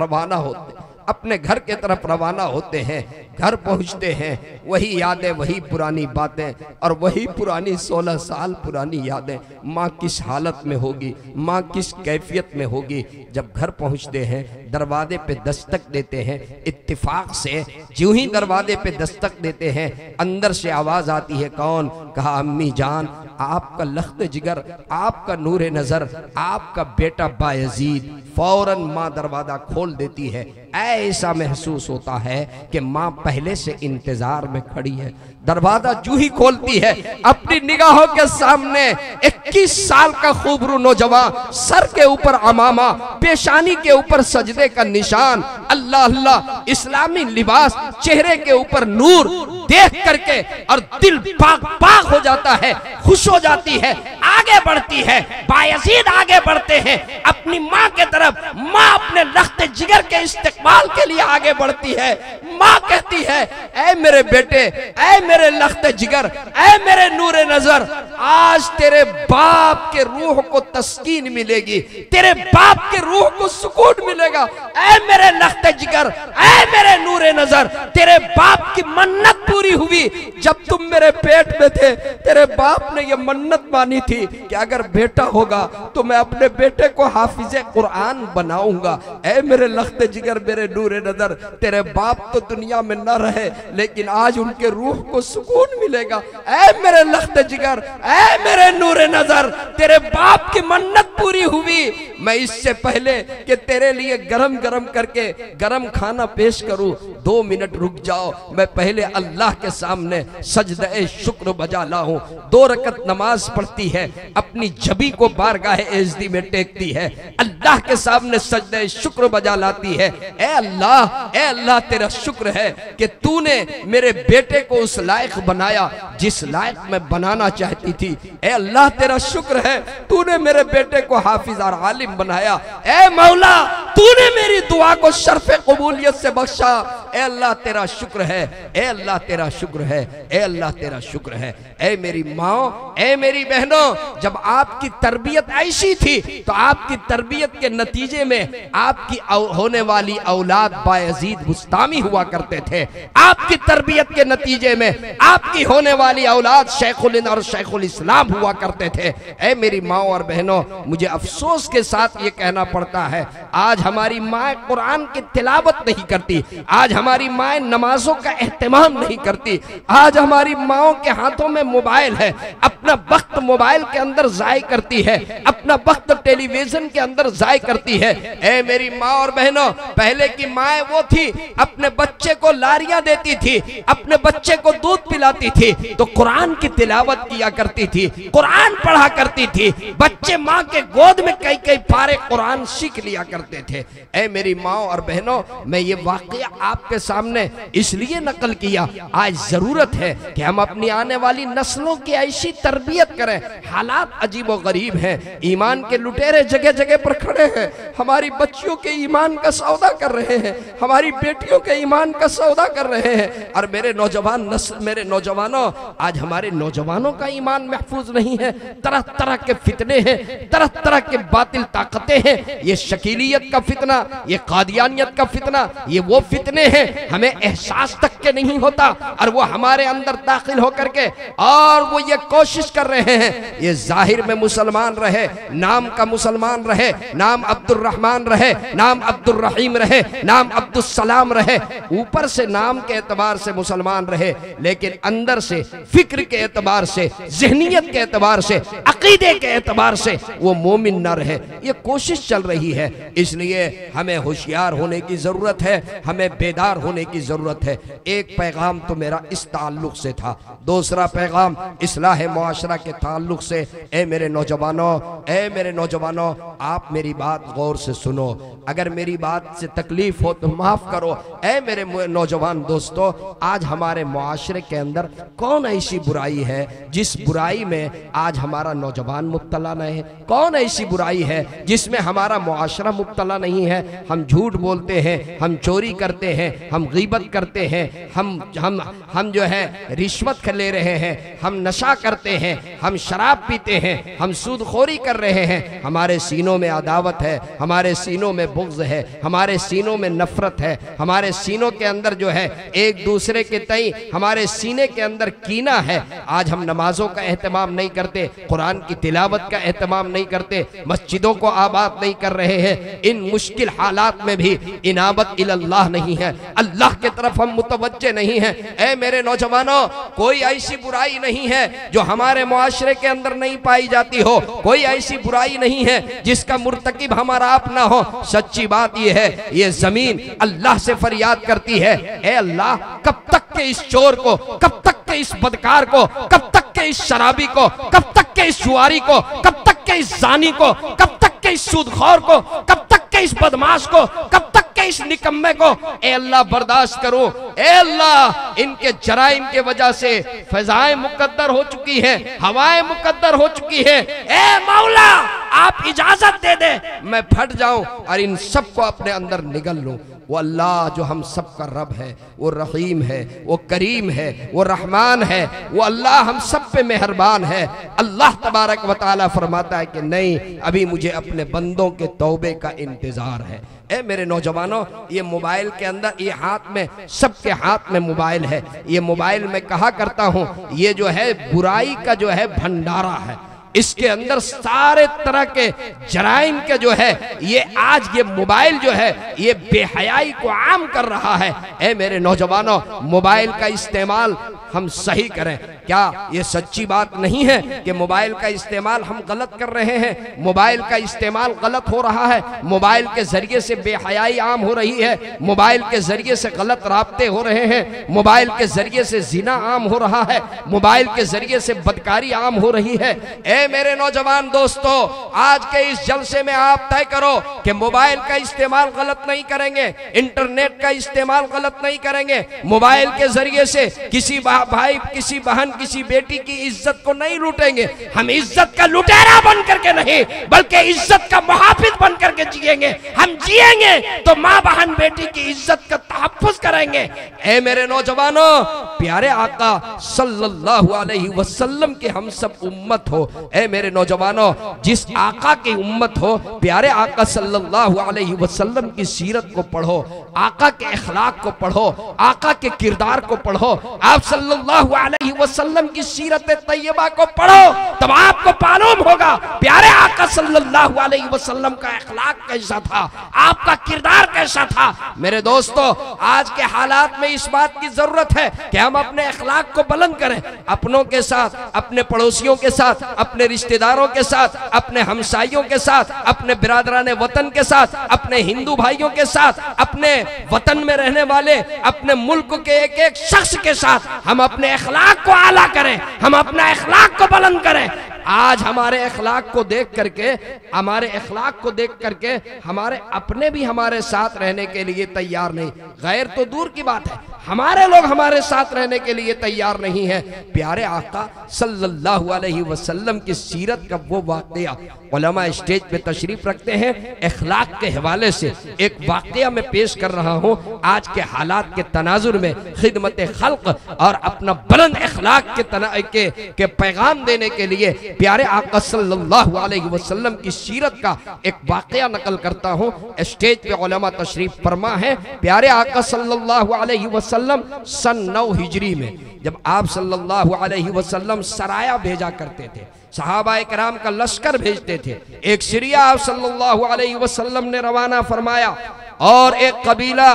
रवाना होते हैं। घर पहुंचते हैं, वही यादें, वही पुरानी बातें और वही पुरानी 16 साल पुरानी यादें। माँ किस हालत में होगी, माँ किस कैफियत में होगी। जब घर पहुंचते हैं, दरवाजे पे दस्तक देते हैं। इत्तिफाक से ज्यों ही दरवाजे पे दस्तक देते हैं, अंदर से आवाज आती है, कौन? कहा अम्मी जान, आपका लख्त जिगर, आपका नूरे नजर, आपका बेटा बायजीद। फौरन माँ दरवाजा खोल देती है। ऐसा महसूस होता है कि माँ पहले से इंतजार में खड़ी है। दरवाजा जूं ही खोलती है, अपनी निगाहों के सामने 21 साल का खूबरू नौजवान, सर के ऊपर अमामा, पेशानी के ऊपर सजदे का निशान, अल्लाह अल्लाह, इस्लामी लिबास, चेहरे के ऊपर नूर देख करके और दिल पाक हो जाता है, खुश हो जाती है, आगे बढ़ती है। बायजीद आगे बढ़ते हैं अपनी माँ के तरफ। माँ अपने लख्ते जिगर के इस्तेमाल के लिए आगे बढ़ती है। माँ कहती है, ऐ मेरे बेटे, ऐ मेरे लख्ते जिगर, ऐ मेरे नूरे नजर, आज तेरे बाप के रूह को तस्कीन मिलेगी, तेरे बाप के रूह को सुकून मिलेगा। ऐ मेरे लख्ते जिगर, ऐ मेरे नूरे नजर, तेरे बाप की मन्नत पूरी हुई। जब तुम मेरे पेट में थे, तेरे बाप ने यह मन्नत मानी थी कि अगर बेटा होगा तो मैं अपने बेटे को हाफिज कुरान बनाऊंगा। ऐ मेरे लख्ते जिगर, मेरे नूरे नजर, तेरे बाप तो दुनिया में न रहे, लेकिन आज उनके रूह को सुकून मिलेगा। ऐ मेरे लख्ते जिगर, ऐ मेरे नूरे नजर, तेरे बाप की मन्नत पूरी हुई। मैं इससे पहले कि तेरे लिए गरम गरम करके गरम खाना पेश करूं, 2 मिनट रुक जाओ, मैं पहले अल्लाह के सामने सजदे शुक्र बजा लाऊं। 2 रकत नमाज पढ़ती है, अपनी जबी को बारगाह एज़दी में टेकती है, अल्लाह के सामने सजदे शुक्र बजा लाती है। ए अल्लाह, तेरा शुक्र है कि तूने मेरे बेटे को उस लायक बनाया जिस लायक मैं बनाना चाहती थी। ए अल्लाह, तेरा शुक्र है तूने मेरे बेटे को हाफिज और आलिम बनाया। ए मौला, तूने मेरी दुआ को शर्फ कबूलियत से बख्शा। ए अल्लाह तेरा शुक्र है, ए अल्लाह तेरा शुक्र है, ए अल्लाह तेरा शुक्र है। ए मेरी माँ, ए मेरी बहनों, जब आपकी तरबियत ऐसी थी तो आपकी तरबियत के नतीजे में आपकी होने वाली औलाद बायजीद बुस्तामी हुआ करते थे। आपकी तरबियत के नतीजे में आपकी होने वाली औलाद शेखुल हिंद और शेखुल इस्लाम हुआ करते थे। ए मेरी माँ और बहनों, मुझे अफसोस के साथ ये कहना पड़ता है, आज हमारी माँ कुरान की तिलावत नहीं करती, आज हमारी माँ नमाजों का एहतमाम नहीं करती, आज हमारी माओ के हाथों में मोबाइल है, अपना वक्त मोबाइल के अंदर जाय करती है, अपना वक्त टेलीविजन के अंदर जाय करती है। ए मेरी माँ और बहनों, पहले की माँ वो थी अपने बच्चे को लारियां देती थी, अपने बच्चे को दूध पिलाती थी तो कुरान की तिलावत किया करती थी, कुरान पढ़ा करती थी, बच्चे माँ के गोद में कई कई पारे कुरान सीख लिया करते थे। ए मेरी माँ और बहनों, मैं ये वाकया आपके सामने इसलिए नकल किया, आज जरूरत है कि हम अपनी आने वाली नस्लों की ऐसी तरबियत करें। हालात अजीबो गरीब हैं, ईमान के लुटेरे जगह जगह पर खड़े हैं, हमारी बच्चियों के ईमान का सौदा कर रहे हैं, हमारी बेटियों के ईमान का सौदा कर रहे हैं। और मेरे नौजवान नस्ल, मेरे नौजवानों, आज हमारे नौजवानों का ईमान महफूज नहीं है, तरह तरह के फितने हैं, तरह तरह के बातिल ताकतें हैं, ये शकीलियत का फितना, ये कादियानियत का फितना, ये वो फितने हैं हमें एहसास तक के नहीं होता, और वो हमारे अंदर दाखिल होकर के और वो ये कोशिश कर रहे हैं, ये जाहिर में मुसलमान रहे, नाम का मुसलमान रहे, नाम अब्दुल रहमान रहे, नाम अब्दुल रहीम रहे, नाम अब्दुल सलाम रहे, ऊपर से नाम के एतबार से मुसलमान रहे, लेकिन अंदर से फिक्र के एतबार से, ज़हनियत के एतबार से, अकीदे के एतबार से वो मोमिन न रहे। ये कोशिश चल रही है, इसलिए हमें होशियार होने की जरूरत है, हमें बेदार होने की जरूरत है। एक पैगाम तो मेरा इस ताल्लुक से था, दूसरा पैगाम इस्लाह मुआशरा के ताल्लुक से। ए मेरे नौजवानों, ए मेरे नौजवानों, आप मेरी बात गौर से सुनो, अगर मेरी बात से तकलीफ हो तो माफ करो। ए मेरे नौजवान दोस्तों, आज हमारे मुआशरे के अंदर कौन ऐसी बुराई है जिस बुराई में आज हमारा नौजवान मुब्तला नहीं है? कौन ऐसी बुराई है जिसमें हमारा मुआशरा मुब्तला नहीं है? हम झूठ बोलते हैं, हम चोरी करते हैं, हम गीबत करते हैं, हम जो है रिश्वत ले रहे हैं, हम नशा करते हैं, हम शराब पीते हैं, हम सूदखोरी कर रहे हैं, हमारे सीनों में अदावत है, हमारे सीनों में बुग़्ज़ है, हमारे सीनों में नफरत है, हमारे सीनों के अंदर जो है एक दूसरे के तई हमारे सीने के अंदर कीना है। आज हम नमाजों का एहतमाम नहीं करते, कुरान की तिलावत का एहतमाम नहीं करते, मस्जिदों को आबाद नहीं कर रहे हैं। इन मुश्किल हालात में भी इनाबत इल्लाह नहीं है, अल्लाह के तरफ हम मुतवज्जे नहीं हैं। ऐ मेरे नौजवानों, कोई ऐसी बुराई नहीं है जो हमारे मुआशरे के अंदर नहीं पाई जाती हो, कोई ऐसी बुराई नहीं है जिसका मुर्तकिब हमारा आप ना हो। सच्ची बात यह है, ये जमीन अल्लाह से फरियाद करती है, ए अल्लाह, कब तक के इस चोर को, कब तक के इस बदकार को, कब तक के इस शराबी को, कब तक के इस जुआरी को, कब तक के इस जानी को, कब तक के इस सूदखोर को, कब तक के इस बदमाश को, कब तक के इस निकम्मे को ए अल्लाह बर्दाश्त करो। ए अल्लाह, इनके जराइम के वजह से फजाएं मुकद्दर हो चुकी हैं, हवाएं मुकद्दर हो चुकी हैं। ए मौला, आप इजाजत दे दे मैं फट जाऊं और इन सबको अपने अंदर निगल लूं। वो अल्लाह जो हम सब का रब है, वो रहीम है, वो करीम है, वो रहमान है, वो अल्लाह हम सब पे मेहरबान है। अल्लाह तबारक व तआला फरमाता है कि नहीं, अभी मुझे अपने बंदों के तौबे का इंतजार है। ए मेरे नौजवानों, ये मोबाइल के अंदर, ये हाथ में, सबके हाथ में मोबाइल है। ये मोबाइल में कहा करता हूँ, ये जो है बुराई का जो है भंडारा है, इसके अंदर सारे तरह के जराइम के जो है, ये आज ये मोबाइल जो है ये बेहयाई को आम कर रहा है। ए मेरे नौजवानों, मोबाइल का इस्तेमाल हम सही करें। क्या ये सच्ची बात नहीं है कि मोबाइल का इस्तेमाल हम गलत कर रहे हैं? मोबाइल का इस्तेमाल गलत हो रहा है, मोबाइल के जरिए से बेहयाई आम हो रही है, मोबाइल के जरिए से गलत राब्ते हो रहे हैं, मोबाइल के जरिए से जिना आम हो रहा है, मोबाइल के जरिए से बदकारी आम हो रही है। ए ए मेरे नौजवान दोस्तों, आज के इस जलसे में आप तय करो कि मोबाइल का इस्तेमाल गलत नहीं करेंगे, इंटरनेट का इस्तेमाल गलत नहीं करेंगे, मोबाइल के जरिए से किसी भाई, किसी बहन, किसी बेटी की इज्जत को नहीं लूटेंगे। हम इज्जत का लुटेरा बन करके नहीं, बल्कि इज्जत का मुहाफिज बन करके जिएंगे। हम जिएंगे तो माँ बहन बेटी की इज्जत का तहफ्फुज़ करेंगे। ए मेरे नौजवानों, प्यारे आका सल्लल्लाहु अलैहि वसल्लम के हम सब उम्मत हो। ए मेरे नौजवानों, जिस आका की उम्मत हो, प्यारे आका सल्लल्लाहु अलैहि वसल्लम की सीरत को पढ़ो, आका के अखलाक को पढ़ो, आका के किरदार को पढ़ो, आप सल्लल्लाहु अलैहि वसल्लम की सीरत तैयबा को पढ़ो, तब आपको मालूम होगा प्यारे आका सल्लल्लाहु अलैहि वसल्लम का अखलाक कैसा था, आपका किरदार कैसा था। मेरे दोस्तों, आज के हालात में इस बात की जरूरत है कि हम अपने अखलाक को बुलंद करें, अपनों के साथ, अपने पड़ोसियों के साथ, अपने रिश्तेदारों के साथ, अपने हमसाइयों के साथ, अपने बिरादरान वतन के साथ, अपने हिंदू भाइयों के साथ, अपने वतन में रहने वाले, अपने मुल्क के एक एक शख्स के साथ हम अपने अखलाक को आला करें, हम अपना अखलाक को बुलंद करें। आज हमारे अखलाक को देख करके, हमारे अखलाक को देख करके हमारे अपने भी हमारे साथ रहने के लिए तैयार नहीं, गैर तो दूर की बात है, हमारे लोग हमारे साथ रहने के लिए तैयार नहीं है। प्यारे आका सल्लल्लाहु अलैहि वसल्लम की सीरत का वो वाक़या उलमा स्टेज पे तशरीफ रखते हैं। अखलाक के हवाले से एक वाक़या मैं पेश कर रहा हूँ, आज के हालात के तनाजुर में खिदमत खल्क और अपना बुलंद अखलाक के पैगाम देने के लिए प्यारे आका सल्लल्लाहु अलैहि वसल्लम की सीरत का एक वाक़या नकल करता हूँ। स्टेज पे उलमा तशरीफ फरमा है। प्यारे आका सल्लल्लाहु अलैहि वसल्लम सन 9 हिजरी में जब आप सल्लल्लाहु अलैहि वसल्लम सराया भेजा करते थे, सहाबाए किराम का लश्कर भेजते थे, एक सिरिया आप सल्लल्लाहु अलैहि वसल्लम ने रवाना फरमाया और एक कबीला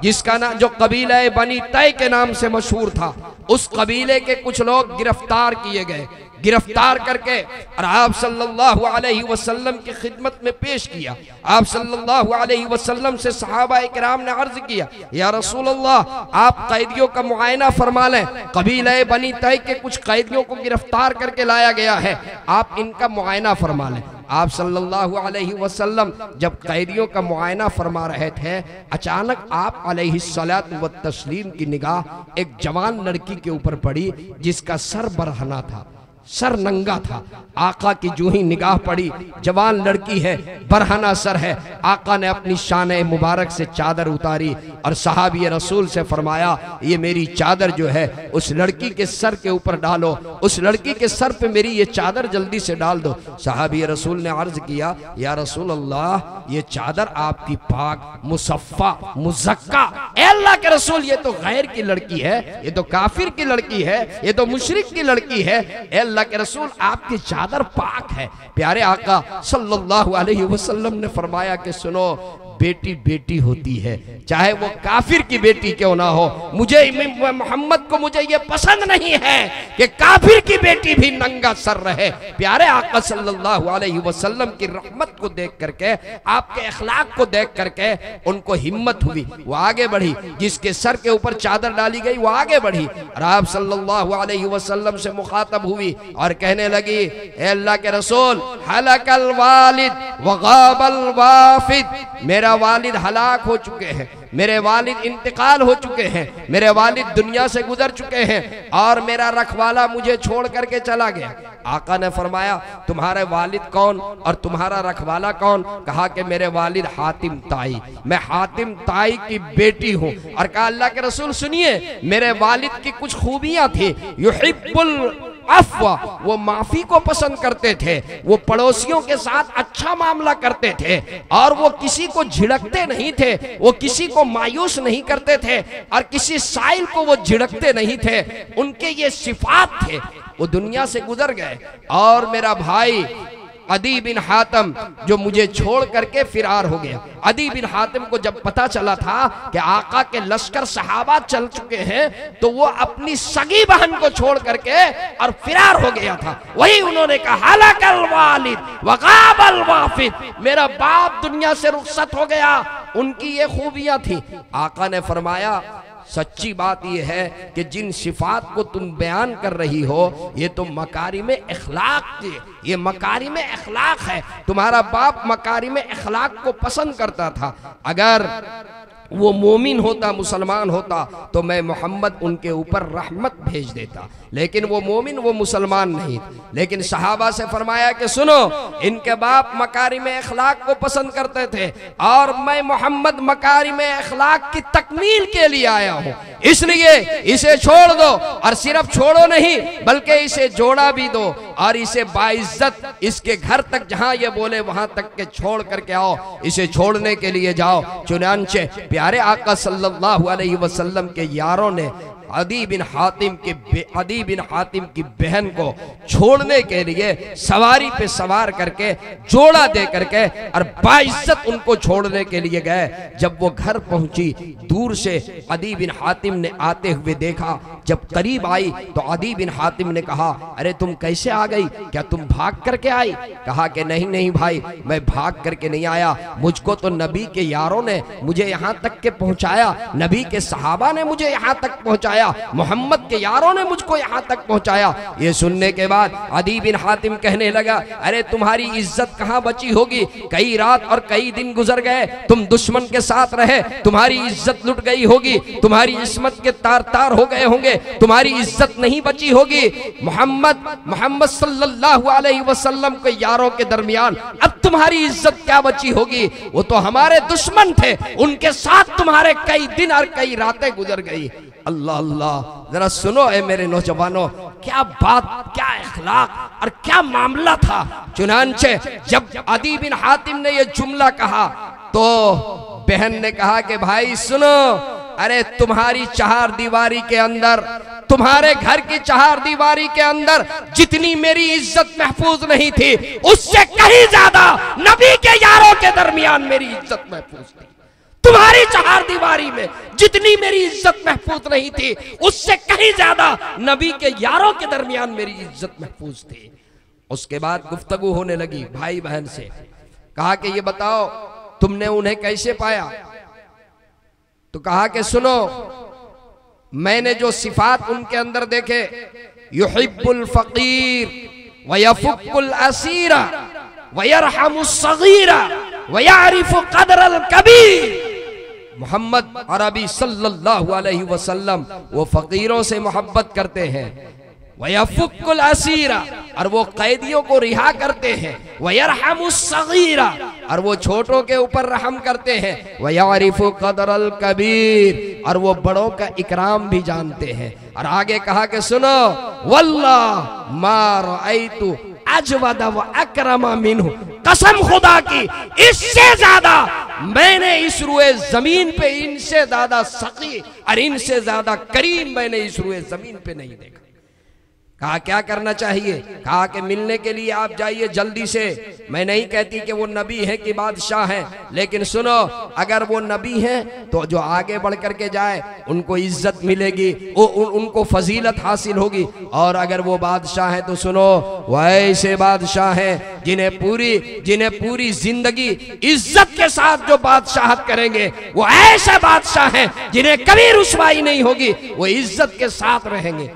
जिसका नाम, जो कबीला बनी तय के नाम से मशहूर था, उस कबीले के कुछ लोग गिरफ्तार किए गए। गिरफ्तार करके और आप सल्लल्लाहु अलैहि वसल्लम की खिदमत में पेश किया। आप सल्लल्लाहु अलैहि वसल्लम से सहाबाए किराम ने अर्ज किया, या रसूल अल्लाह, आप कैदियों का मुआयना फरमा लें, कबीला बनी तय के कुछ कैदियों को गिरफ्तार करके लाया गया है, आप इनका मुआयना फरमा लें। आप सल्लल्लाहु अलैहि वसल्लम जब कैदियों का मुआयना फरमा रहे थे, अचानक आप अलैहिस्सलातु व तस्लीम की निगाह एक जवान लड़की के ऊपर पड़ी जिसका सर बरहना था, सर नंगा था। आका की जो ही निगाह पड़ी, जवान लड़की है, बरहना सर है, आका ने अपनी शान मुबारक से चादर उतारी और सहाबी रसूल से फरमाया, ये मेरी चादर जो है उस लड़की के सर के ऊपर डालो, उस लड़की के सर पे मेरी ये चादर जल्दी से डाल दो। सहाबी रसूल ने अर्ज किया, या रसूल अल्लाह, ये चादर आपकी पाक मुसफ़्फ़ा मुज़क्का, अल्लाह के रसूल, ये तो गैर की लड़की है, ये तो काफिर की लड़की है, ये तो मुशरिक की लड़की है, अल्लाह के रसूल आपकी चादर पाक है। प्यारे आका सल्लल्लाहु अलैहि वसल्लम ने फरमाया कि सुनो, बेटी बेटी होती है, चाहे वो काफिर की बेटी क्यों ना हो। मुझे मोहम्मद को मुझे ये पसंद नहीं है कि काफिर की बेटी भी नंगा सर रहे। प्यारे आका सल्लल्लाहु अलैहि वसल्लम की रहमत को देख करके, आपके अखलाक को देख करके उनको हिम्मत हुई, वो आगे बढ़ी। जिसके सर के ऊपर चादर डाली गई वो आगे बढ़ी और आप सल्लल्लाहु अलैहि वसल्लम से मुखातब हुई और कहने लगी, ए अल्लाह के रसूल, हलकल वालिद व गाबल वाफिद, मेरा वालिद हलाक हो चुके हैं, मेरे वालिद इंतकाल हो चुके हैं, मेरे वालिद दुनिया से गुजर चुके हैं और मेरा रखवाला मुझे छोड़ करके चला गया। आका ने फरमाया, तुम्हारे वालिद कौन और तुम्हारा रखवाला कौन? कहा कि मेरे वालिद हातिम ताई, मैं हातिम ताई की बेटी हूँ। और कहा, अल्लाह के रसूल सुनिए, मेरे वालिद की कुछ खूबियाँ थी, युहिब्बुल अफ़्वा, वो माफी को पसंद करते थे, वो पड़ोसियों के साथ अच्छा मामला करते थे और वो किसी को झिड़कते नहीं थे, वो किसी को मायूस नहीं करते थे और किसी साइल को वो झिड़कते नहीं थे। उनके ये सिफात थे। वो दुनिया से गुजर गए और मेरा भाई अदी बिन हातिम जो मुझे छोड़ करके फिरार हो गया। अदी बिन हातिम को जब पता चला था कि आका के लश्कर सहाबा चल चुके हैं, तो वो अपनी सगी बहन को छोड़ करके और फिरार हो गया था। वही उन्होंने कहा, हलकल वालिद व गाबल वाफिद, मेरा बाप दुनिया से रुखसत हो गया। उनकी ये खूबियां थी। आका ने फरमाया, सच्ची बात यह है कि जिन सिफात को तुम बयान कर रही हो ये तो मकारिम अखलाक, ये मकारिम अखलाक है। तुम्हारा बाप मकारिम अखलाक को पसंद करता था। अगर वो मोमिन होता, मुसलमान होता, तो मैं मोहम्मद उनके ऊपर रहमत भेज देता, लेकिन वो मोमिन, वो मुसलमान नहीं। लेकिन सहाबा से फरमाया कि सुनो, इनके बाप मकारिम अखलाक को पसंद करते थे और मैं मोहम्मद मकारिम अखलाक की तकमील के लिए आया हूँ, इसलिए इसे छोड़ दो। और सिर्फ छोड़ो नहीं बल्कि इसे जोड़ा भी दो और इसे बाइज्जत इसके घर तक जहाँ ये बोले वहां तक के छोड़ करके आओ, इसे छोड़ने के लिए जाओ। चुनांचे प्यारे आका सल्लल्लाहु अलैहि वसल्लम के यारों ने अदी बिन हातिम की बहन को छोड़ने के लिए सवारी पे सवार करके जोड़ा दे करके और बाइज्जत उनको छोड़ने के लिए गए। जब वो घर पहुंची, दूर से अदी बिन हातिम ने आते हुए देखा। जब करीब आई तो अदी बिन हातिम ने कहा, अरे तुम कैसे आ गई, क्या तुम भाग करके आई? कहा कि नहीं नहीं भाई, मैं भाग करके नहीं आया, मुझको तो नबी के यारों ने मुझे यहाँ तक के पहुँचाया, नबी के सहाबा ने मुझे यहाँ तक पहुँचाया, मोहम्मद के यारों ने मुझको यहाँ तक पहुँचाया। ये सुनने के बाद अदी बिन हातिम कहने लगा, अरे तुम्हारी इज्जत कहाँ बची होगी, कई रात और कई दिन गुजर गए, तुम दुश्मन के साथ रहे, तुम्हारी इज्जत लुट गई होगी, तुम्हारी इस्मत के तार तार हो गए होंगे, तुम्हारी इज्जत नहीं बची होगी। मोहम्मद सल्लल्लाहु अलैहि वसल्लम के यारों के दरमियान अब तुम्हारी इज्जत क्या बची होगी? वो तो हमारे दुश्मन थे, उनके साथ तुम्हारे कई दिन और कई रातें गुजर गई। अल्लाह अल्लाह, जरा सुनो ए मेरे नौजवानों, क्या बात, क्या अखलाक और क्या मामला था। चुनांचे जब अदी बिन हातिम ने ये जुमला कहा तो बहन ने कहा कि भाई सुनो, अरे तुम्हारी चार दीवारी के अंदर, तुम्हारे घर की चार दीवारी के अंदर जितनी मेरी इज्जत महफूज नहीं थी, उससे कहीं ज्यादा नबी के यारों के दरमियान मेरी इज्जत महफूज थी। तुम्हारी चार दीवारी में जितनी मेरी इज्जत महफूज नहीं थी, उससे कहीं ज्यादा नबी के यारों के दरमियान मेरी इज्जत महफूज थी। उसके बाद गुफ्तगू होने लगी भाई बहन से। कहा कि ये बताओ तुमने उन्हें कैसे पाया? तो कहा कि सुनो, मैंने जो सिफात उनके अंदर देखे, युहिब्बुल फकीर व यफुक्कुल असीरा व यरहमुस सगीरा व यारिफु क़द्रल कबीर। मोहम्मद अरबी सल्लल्लाहु अलैहि वसल्लम वो फकीरों से मोहब्बत करते हैं, वयफुक्कुल असीरा, और वो कैदियों को रिहा करते हैं, वयरहमुस सगीरा, और वो छोटों के ऊपर रहम करते हैं, वयारिफु क़द्रल कबीर, और वो बड़ों का इकराम भी जानते हैं। और आगे कहा कि सुनो, वल्लाह मा रअयतु अजवद व अकरमा मिन्हु, कसम खुदा की इससे ज्यादा मैंने इस रुए जमीन पे, इनसे ज्यादा सकी और इनसे ज्यादा करीम मैंने इस रुए जमीन पे नहीं देखा। कहा क्या करना चाहिए? कहा कि मिलने के लिए आप जाइए जल्दी से। मैं नहीं कहती कि वो नबी है कि बादशाह है, लेकिन सुनो, अगर वो नबी हैं तो जो आगे बढ़ करके जाए उनको इज्जत मिलेगी, उनको फजीलत हासिल होगी। और अगर वो बादशाह है तो सुनो, वो ऐसे बादशाह हैं जिन्हें पूरी जिंदगी इज्जत के साथ जो बादशाहत करेंगे, वो ऐसे बादशाह हैं जिन्हें कभी रुसवाई नहीं होगी, वो इज्जत के साथ रहेंगे।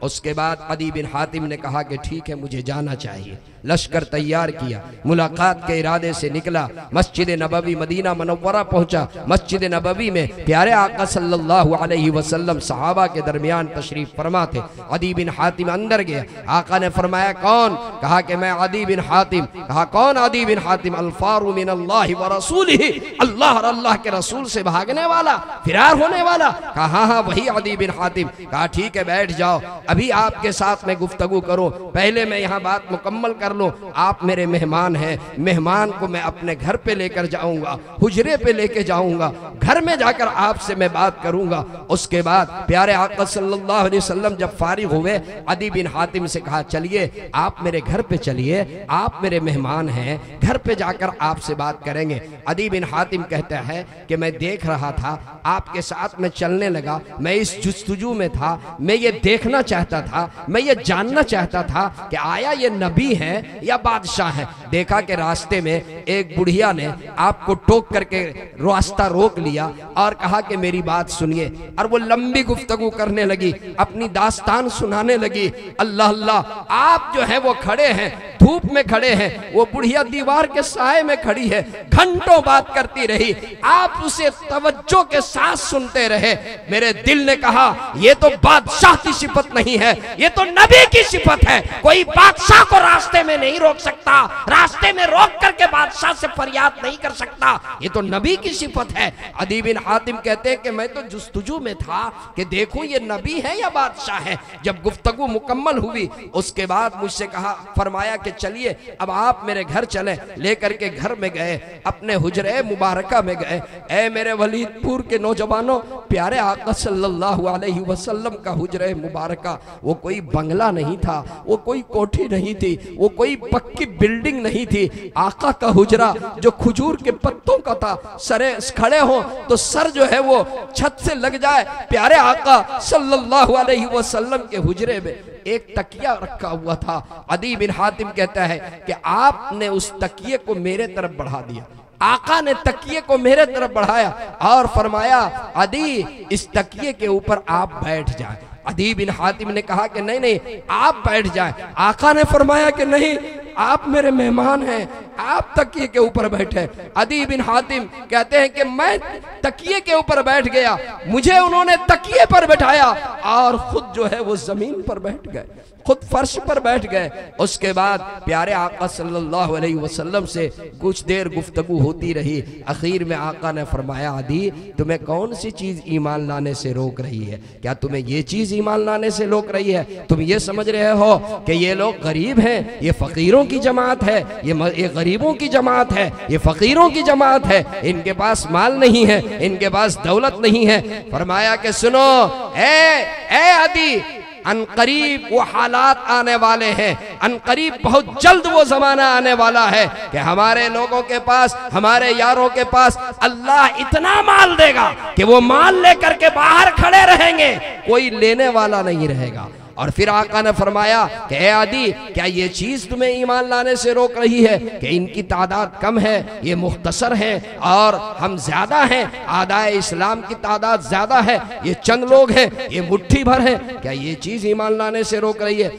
उसके बाद अदी बिन हातिम ने कहा कि ठीक है, मुझे जाना चाहिए। लश्कर तैयार किया, मुलाकात के इरादे से निकला, मस्जिद नबवी मदीना मनव्वरा पहुंचा। मस्जिद नबवी में प्यारे आका सल्लल्लाहु अलैहि वसल्लम सहाबा के दरमियान तशरीफ फरमा थे। अदी बिन हातिम अंदर गया, आका ने फरमाया कौन? कहा कि मैं अदी बिन हातिम। कहा कौन अदी बिन हातिम? अल्फारु मिनल्लाहि व रसूलिही, अल्लाह और अल्लाह के रसूल से भागने वाला, फिरार होने वाला। कहा हाँ हाँ वही अदी बिन हातिम। कहा ठीक है, बैठ जाओ, अभी आपके साथ मैं गुफ्तगू करूं, पहले मैं यहाँ बात मुकम्मल कर लो। आप मेरे मेहमान हैं, मेहमान को मैं अपने घर पे लेकर जाऊंगा, हुजरे पे लेके जाऊंगा, घर में जाकर आपसे मैं बात करूंगा। उसके बाद प्यारे आका सल्लल्लाहु अलैहि वसल्लम जब फारिग हुए, अदी बिन हातिम से कहा चलिए आप मेरे घर पे चलिए, आप मेरे मेहमान हैं, घर पे जाकर आपसे बात करेंगे। अदी बिन हातिम कहता है कि मैं देख रहा था, आपके साथ मैं चलने लगा, मैं इस जुस्तजू में था, मैं ये देखना चाहता था, मैं ये जानना चाहता था कि आया ये नबी है या बादशाह है। देखा कि रास्ते में एक बुढ़िया ने आपको टोक करके रास्ता रोक लिया और कहा कि मेरी बात सुनिए, और वो लंबी गुफ्तगू करने लगी, अपनी दास्तान सुनाने लगी। अल्लाह अल्लाह, आप जो है वो खड़े हैं, धूप में खड़े हैं, वो बुढ़िया दीवार के साए में खड़ी है, घंटों बात करती रही, आप उसे तवज्जो के साथ सुनते रहे। मेरे दिल ने कहा ये तो बादशाह की सिफत नहीं है, ये तो नबी की सिफत है। कोई बादशाह को रास्ते में नहीं रोक सकता, रास्ते में रोक करके बादशाह से फरियाद नहीं कर सकता, ये तो नबी की सिफत है। अदी बिन हातिम कहते हैं कि मैं तो जुस्तजू में था कि देखूं ये नबी है या बादशाह है। जब गुफ्तगू मुकम्मल हुई उसके बाद मुझसे कहा, फरमाया कि चलिए अब आप मेरे घर चलें। लेकर के घर में गए, अपने हुजरे मुबारका में गए। ऐ मेरे वलीदपुर के नौजवानों, प्यारे आका सल्लल्लाहु अलैहि वसल्लम का हुजरे मुबारका, वो कोई बंगला नहीं था, वो कोई कोठी नहीं थी, वो कोई पक्की बिल्डिंग नहीं थी। आका का हुजरा जो खजूर के पत्तों का था, सरे खड़े हो तो सर जो है वो छत से लग जाए। प्यारे आका सल्लल्लाहु अलैहि वसल्लम के हुजरे में एक तकिया रखा हुआ था। अदी बिन हातिम कहता है कि आपने उस तकिए को मेरे तरफ बढ़ा दिया। आका ने तकिए को मेरे तरफ बढ़ाया और फरमाया, अदी इस तकिए के ऊपर आप बैठ जाए। अदी बिन हातिम ने कहा कि नहीं नहीं आप बैठ जाएं। आका ने फरमाया कि नहीं, आप मेरे मेहमान हैं, आप तकिए के ऊपर बैठे। अदी बिन हातिम कहते हैं कि मैं तकिए के ऊपर बैठ गया, मुझे उन्होंने तकिए पर बैठाया और खुद जो है वो जमीन पर बैठ गए, खुद फर्श पर बैठ गए। उसके बाद प्यारे आका सल्लल्लाहु अलैहि वसल्लम से कुछ देर गुफ्तगू होती रही। आखिर में आका ने फरमाया, अदी तुम्हें कौन सी चीज ईमान लाने से रोक रही है? क्या तुम्हें ये चीज ईमान लाने से रोक रही है? तुम ये समझ रहे हो कि ये लोग गरीब हैं, ये फकीरों की जमात है, ये गरीबों की जमात है, ये फकीरों की जमात है, इनके पास माल नहीं है, इनके पास दौलत नहीं है। फरमाया कि सुनो ए अदी, अनकरीब वो हालात आने वाले हैं, अनकरीब बहुत जल्द वो जमाना आने वाला है कि हमारे लोगों के पास, हमारे यारों के पास अल्लाह इतना माल देगा कि वो माल लेकर के बाहर खड़े रहेंगे, कोई लेने वाला नहीं रहेगा। और फिर आका ने फरमाया कि ए आदि, क्या ये चीज तुम्हें ईमान लाने से रोक रही है कि इनकी तादाद कम है, ये मुख्तसर हैं और हम ज्यादा हैं, आदाए इस्लाम की तादाद ज्यादा है, ये चंद लोग हैं, ये मुट्ठी भर है, क्या ये चीज ईमान लाने से रोक रही है?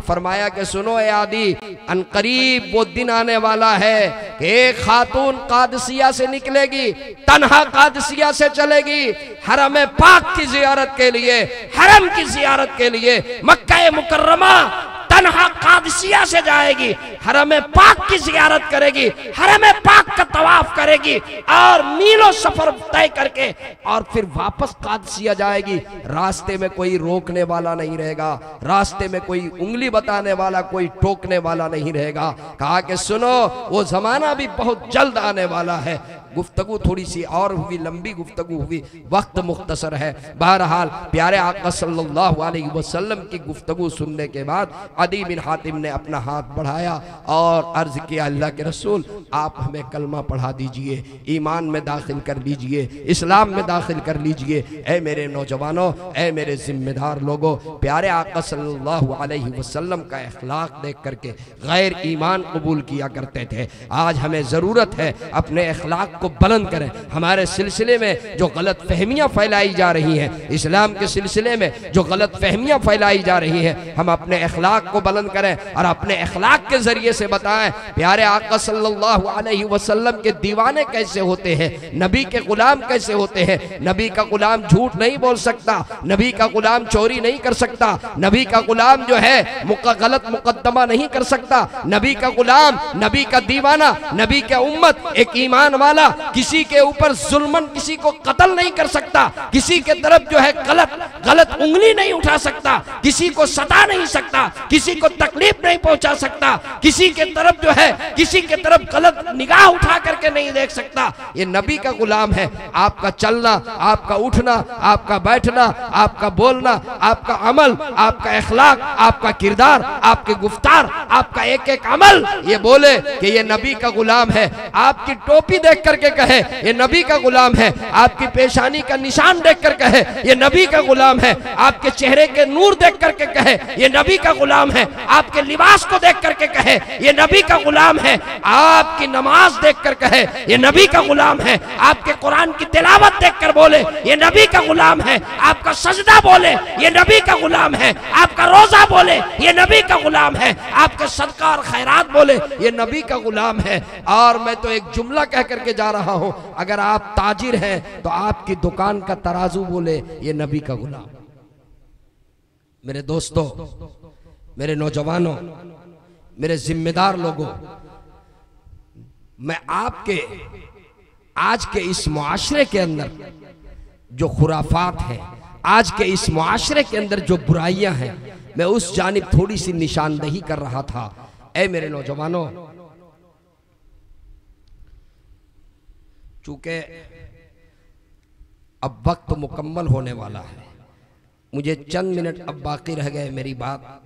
फरमाया कि सुनो ए आदि, अनकरीब वो दिन आने वाला है कि एक खातून कादसिया से निकलेगी, तन्हा कादसिया से चलेगी, हरम पाक की जियारत के लिए, हरम की जियारत के लिए मक्का मुकर्रमा तन्हा कादसिया से जाएगी, हरम पाक की जियारत करेगी, हरम पाक का तवाफ करेगी और मीलों सफर तय करके और फिर वापस कादसिया जाएगी। रास्ते में कोई रोकने वाला नहीं रहेगा, रास्ते में कोई उंगली बताने वाला, कोई टोकने वाला नहीं रहेगा। कहा कि सुनो वो जमाना भी बहुत जल्द आने वाला है। गुफ्तगू थोड़ी सी और हुई, लंबी गुफ्तगू हुई, वक्त मुख्तसर है। बहरहाल प्यारे आका सल्लल्लाहु अलैहि वसल्लम की गुफ्तगू सुनने के बाद अदी बिन हातिम ने अपना हाथ बढ़ाया और अर्ज किया, अल्लाह के रसूल आप हमें कलमा पढ़ा दीजिए, ईमान में दाखिल कर लीजिए, इस्लाम में दाखिल कर लीजिए। ऐ मेरे नौजवानों, ऐ मेरे जिम्मेदार लोगों, प्यारे आका सल्लल्लाहु अलैहि वसल्लम का अखलाक देख करके गैर ईमान कबूल किया करते थे। आज हमें ज़रूरत है अपने अखलाक को बुलंद करें। हमारे सिलसिले में जो गलत फहमियाँ फैलाई जा रही हैं, इस्लाम के सिलसिले में जो गलत फहमियाँ फैलाई जा रही हैं, हम अपने अखलाक को बुलंद करें और अपने अखलाक के जरिए से बताएं प्यारे आका सल्लल्लाहु अलैहि वसल्लम के दीवाने कैसे होते हैं, नबी के गुलाम कैसे होते हैं। नबी का गुलाम झूठ नहीं बोल सकता, नबी का गुलाम चोरी नहीं कर सकता, नबी का गुलाम जो है गलत मुकद्दमा नहीं कर सकता। नबी का गुलाम, नबी का दीवाना, नबी का उम्मत, एक ईमान वाला किसी के ऊपर जुल्मन किसी को कत्ल नहीं कर सकता, किसी के तरफ जो है गलत उंगली नहीं उठा सकता, किसी को सता नहीं सकता, किसी को तकलीफ नहीं पहुंचा सकता, किसी के तरफ जो है किसी के तरफ गलत निगाह उठा करके नहीं देख सकता। ये नबी का गुलाम है। आपका चलना, आपका उठना, आपका बैठना, आपका बोलना, आपका अमल, आपका अखलाक, आपका किरदार, आपके गुफ्तार, आपका एक एक अमल ये बोले कि ये नबी का गुलाम है। आपकी टोपी देख करके कहे ये नबी का गुलाम है, आपकी पेशानी का निशान देख कर कहे ये नबी का गुलाम है, आपके चेहरे के नूर देख करके कहे ये नबी का गुलाम है, आप आपके लिबास को देख करके कहे ये नबी का गुलाम है, आपकी नमाज देख कर कहे ये नबी का गुलाम है, आपके कुरान की तिलावत देख कर बोले ये नबी का गुलाम है, आपका सजदा बोले ये नबी का गुलाम है, आपका रोजा बोले ये नबी का गुलाम है, आपके सदका और खैरात बोले ये नबी का गुलाम है। और मैं तो एक जुमला कह करके जा रहा हूं, अगर आप ताजिर हैं तो आपकी दुकान का तराजू बोले ये नबी का गुलाम। मेरे दोस्तों, मेरे नौजवानों, मेरे जिम्मेदार लोगों, मैं आपके आज के इस मुआशरे के अंदर जो खुराफात हैं, आज के इस मुआशरे के अंदर जो बुराइयां हैं, मैं उस जानिब थोड़ी सी निशानदही कर रहा था। ऐ मेरे नौजवानों, चूंकि अब वक्त मुकम्मल होने वाला है, मुझे चंद मिनट अब बाकी रह गए मेरी बात।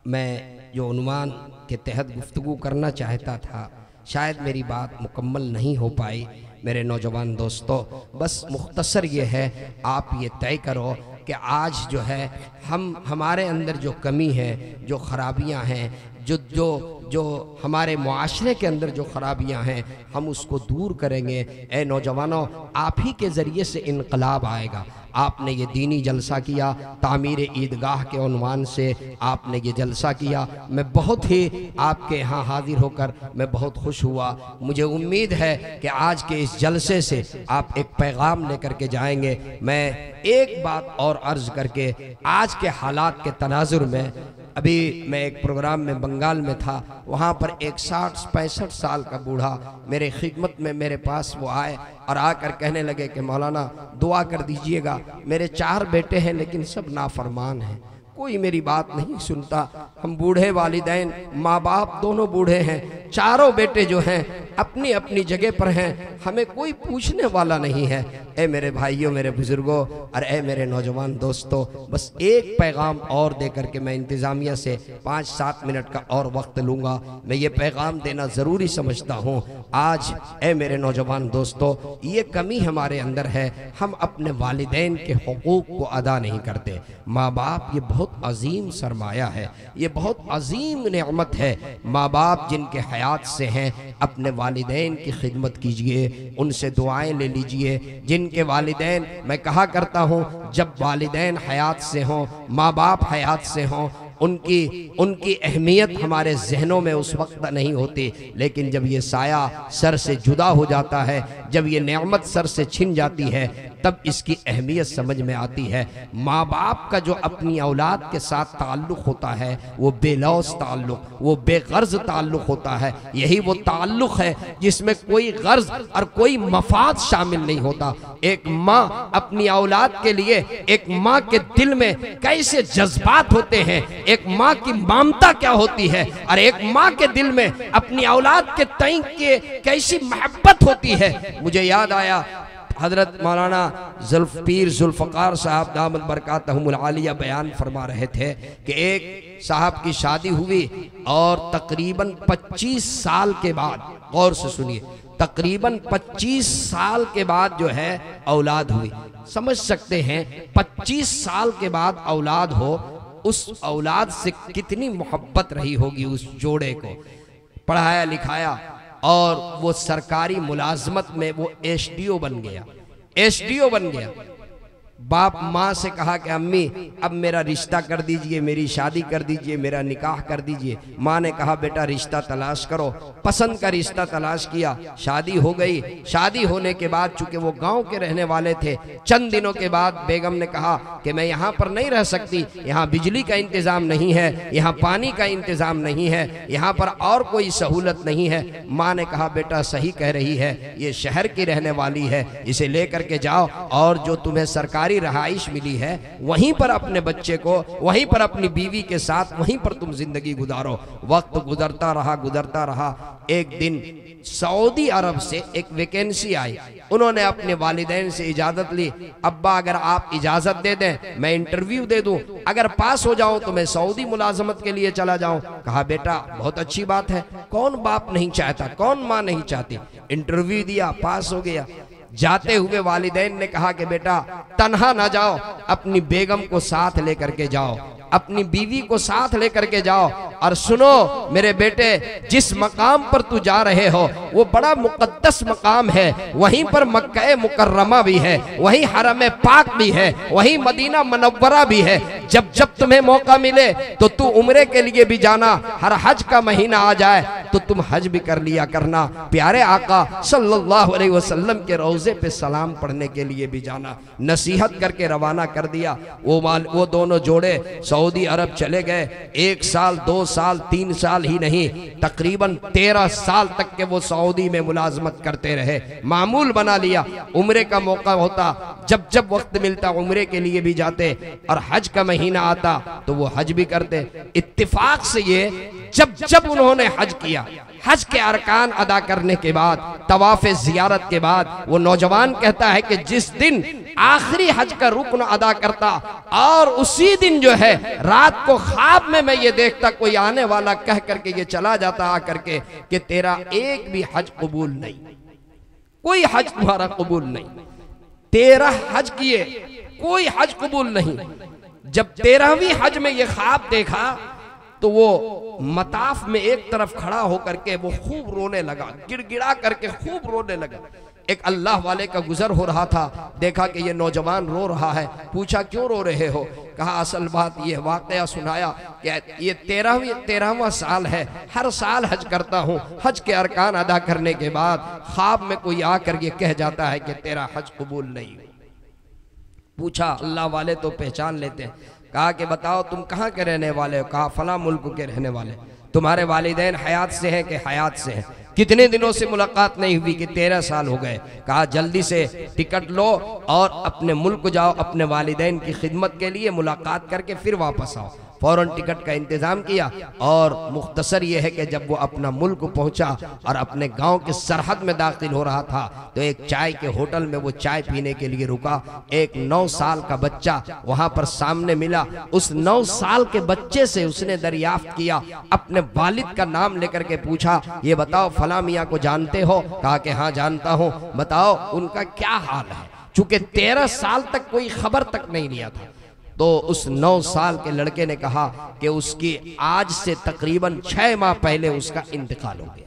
मैं जो उन्वान के तहत गुफ्तगू करना चाहता था, शायद मेरी बात मुकम्मल नहीं हो पाई। मेरे नौजवान दोस्तों, बस मुख्तसर ये है, आप ये तय करो कि आज जो है हमारे अंदर जो कमी है, जो खराबियां हैं, जो जो जो हमारे मुआशरे के अंदर जो खराबियां हैं, हम उसको दूर करेंगे। ए नौजवानों, आप ही के ज़रिए से इनकलाब आएगा। आपने ये दीनी जलसा किया, तामीर ईदगाह के उन्वान से आपने ये जलसा किया। मैं बहुत ही आपके यहाँ हाजिर होकर मैं बहुत खुश हुआ। मुझे उम्मीद है कि आज के इस जलसे से आप एक पैगाम लेकर के जाएंगे। मैं एक बात और अर्ज करके आज के हालात के तनाजुर में, अभी मैं एक प्रोग्राम में बंगाल में था, वहाँ पर एक 60-65 साल का बूढ़ा मेरे खिदमत में मेरे पास वो आए और आकर कहने लगे कि मौलाना दुआ कर दीजिएगा, मेरे 4 बेटे हैं लेकिन सब नाफरमान हैं, कोई मेरी बात नहीं सुनता। हम बूढ़े वालिदैन, माँ बाप दोनों बूढ़े हैं, चारों बेटे जो हैं अपनी अपनी जगह पर हैं, हमें कोई पूछने वाला नहीं है। ए मेरे भाइयों, मेरे बुजुर्गों और ए मेरे नौजवान दोस्तों, बस एक पैगाम और दे करके मैं इंतज़ामिया से 5-7 मिनट का और वक्त लूँगा। मैं ये पैगाम देना ज़रूरी समझता हूँ। आज ए मेरे नौजवान दोस्तों, ये कमी हमारे अंदर है, हम अपने वालिदैन के हुकूक को अदा नहीं करते। माँ बाप ये बहुत अजीम सरमाया है, ये बहुत अजीम नेमत है। माँ बाप जिनके हयात से हैं, अपने वालिदैन की खिदमत कीजिए, उनसे दुआएं ले लीजिए। जिनके वालिदैन, मैं कहा करता हूँ, जब वालिदैन हयात से हों, माँ बाप हयात से हों, उनकी अहमियत हमारे जहनों में उस वक्त नहीं होती, लेकिन जब ये साया सर से जुदा हो जाता है, जब ये नेमत सर से छिन जाती है, तब इसकी अहमियत समझ में आती है। माँ बाप का जो अपनी औलाद के साथ ताल्लुक़ होता है, वो बेलौस ताल्लुक़, वो बेगर्ज ताल्लुक़ होता है। यही वो ताल्लुक़ है जिसमें कोई गर्ज और कोई मफाद शामिल नहीं होता। एक माँ अपनी औलाद के लिए, एक माँ के दिल में कैसे जज्बात होते हैं, एक माँ की ममता क्या होती है, और एक माँ के दिल में अपनी औलाद के तई के कैसी मोहब्बत होती है। मुझे याद आया, हजरत मौलाना पीर जुल्फ़कार साहब दामत बरकातहुमुल आलिया बयान फरमा रहे थे कि एक साहब की शादी हुई और तकरीबन 25 साल के बाद, गौर से सुनिए, तकरीबन 25 साल के बाद जो है औलाद हुई। समझ सकते हैं 25 साल के बाद औलाद हो, उस औलाद से कितनी मोहब्बत रही होगी उस जोड़े को। पढ़ाया लिखाया और वो सरकारी मुलाजमत में वो एसडीओ बन गया, एसडीओ बन गया। बाप माँ से कहा कि अम्मी अब मेरा रिश्ता कर दीजिए, मेरी शादी कर दीजिए, मेरा निकाह कर दीजिए। माँ ने कहा बेटा रिश्ता तलाश करो। पसंद का रिश्ता तलाश किया, शादी हो गई। शादी होने के बाद चूंकि वो गांव के रहने वाले थे, चंद दिनों के बाद बेगम ने कहा कि मैं यहाँ पर नहीं रह सकती, यहाँ बिजली का इंतज़ाम नहीं है, यहाँ पानी का इंतज़ाम नहीं है, यहाँ पर और कोई सहूलत नहीं है। माँ ने कहा बेटा सही कह रही है, ये शहर की रहने वाली है, इसे लेकर के जाओ और जो तुम्हें सरकारी रहाइश मिली है वहीं पर अपने बच्चे को, वहीं पर अपनी बीवी के साथ, वहीं पर तुम जिंदगी गुजारो। वक्त गुजरता रहा, गुजरता रहा। एक दिन सऊदी अरब से एक वैकेंसी आई, उन्होंने अपने वालिदैन से इजाजत ली, अब्बा अगर आप इजाजत दे दें मैं इंटरव्यू दे दूं, अगर पास हो जाऊं तो मैं सऊदी मुलाजमत के लिए चला जाऊं। कहा बेटा बहुत अच्छी बात है, कौन बाप नहीं चाहता, कौन माँ नहीं चाहती। इंटरव्यू दिया, पास हो गया। जाते हुए वालिदैन ने कहा कि बेटा तन्हा ना जाओ, अपनी बेगम को साथ लेकर के जाओ। अपनी बीवी को साथ लेकर के जाओ और सुनो मेरे बेटे, जिस मकाम पर तू जा रहे हो वो बड़ा मुकद्दस मकाम है, वहीं पर मक्का मुकर्रमा भी है, वहीं हरम पाक भी है, वहीं मदीना मनव्वरा भी है। जब जब तुम्हें मौका मिले तो तू उम्रे के लिए भी जाना, हर हज का महीना आ जाए तो तुम हज भी कर लिया करना, प्यारे आका सल्लल्लाहु अलैहि वसल्लम के रोजे पे सलाम पढ़ने के लिए भी जाना। नसीहत करके रवाना कर दिया। वो दोनों जोड़े सऊदी अरब चले गए। 1 साल 2 साल 3 साल ही नहीं, तकरीबन 13 साल तक के वो सऊदी में मुलाजमत करते रहे। मामूल बना लिया, उम्रे का मौका होता जब जब वक्त मिलता उम्रे के लिए भी जाते, और हज का महीना आता तो वो हज भी करते। इत्तिफाक से ये जब जब उन्होंने हज किया, हज के अरकान अदा करने के बाद, तवाफ़े ज़ियारत के बाद, वो नौजवान कहता है कि जिस दिन आखिरी हज का रुकन अदा करता और उसी दिन जो है रात को ख्वाब में मैं ये देखता कोई आने वाला कह करके ये चला जाता आकर के कि तेरा एक भी हज कबूल नहीं, कोई हज तुम्हारा कबूल नहीं, 13 हज किए कोई हज कबूल नहीं। जब 13वीं हज में ये ख्वाब देखा तो वो मताफ में एक तरफ खड़ा होकर के वो खूब रोने लगा, गिड़गिड़ा करके खूब रोने लगा। एक अल्लाह वाले का गुजर हो रहा था, देखा कि ये नौजवान रो रहा है, पूछा क्यों रो रहे हो? कहा असल बात ये, वाकया सुनाया कि ये 13वां साल है, हर साल हज करता हूँ, हज के अरकान अदा करने के बाद ख्वाब में कोई आकर ये कह जाता है कि तेरा हज कबूल नहीं। पूछा अल्लाह वाले तो पहचान लेते हैं। कहा कि बताओ तुम कहाँ के रहने वाले हो? कहा फला मुल्क के रहने वाले। तुम्हारे वालिदैन हयात से हैं कि हयात से हैं? कितने दिनों से मुलाकात नहीं हुई? कि 13 साल हो गए। कहा जल्दी से टिकट लो और अपने मुल्क जाओ, अपने वालिदैन की खिदमत के लिए मुलाकात करके फिर वापस आओ। फौरन टिकट का इंतजाम किया और मुख्तसर ये है कि जब वो अपना मुल्क पहुंचा और अपने गांव के सरहद में दाखिल हो रहा था तो एक चाय के होटल में वो चाय पीने के लिए रुका। एक 9 साल का बच्चा वहां पर सामने मिला। उस 9 साल के बच्चे से उसने दरियाफ्त किया, अपने वालिद का नाम लेकर के पूछा, ये बताओ फला मियाँ को जानते हो? कहा कि हाँ जानता हूँ। बताओ उनका क्या हाल है? चूंकि 13 साल तक कोई खबर तक नहीं लिया था। तो उस 9 साल के लड़के ने कहा कि उसकी आज से तकरीबन 6 माह पहले उसका इंतकाल हो गया।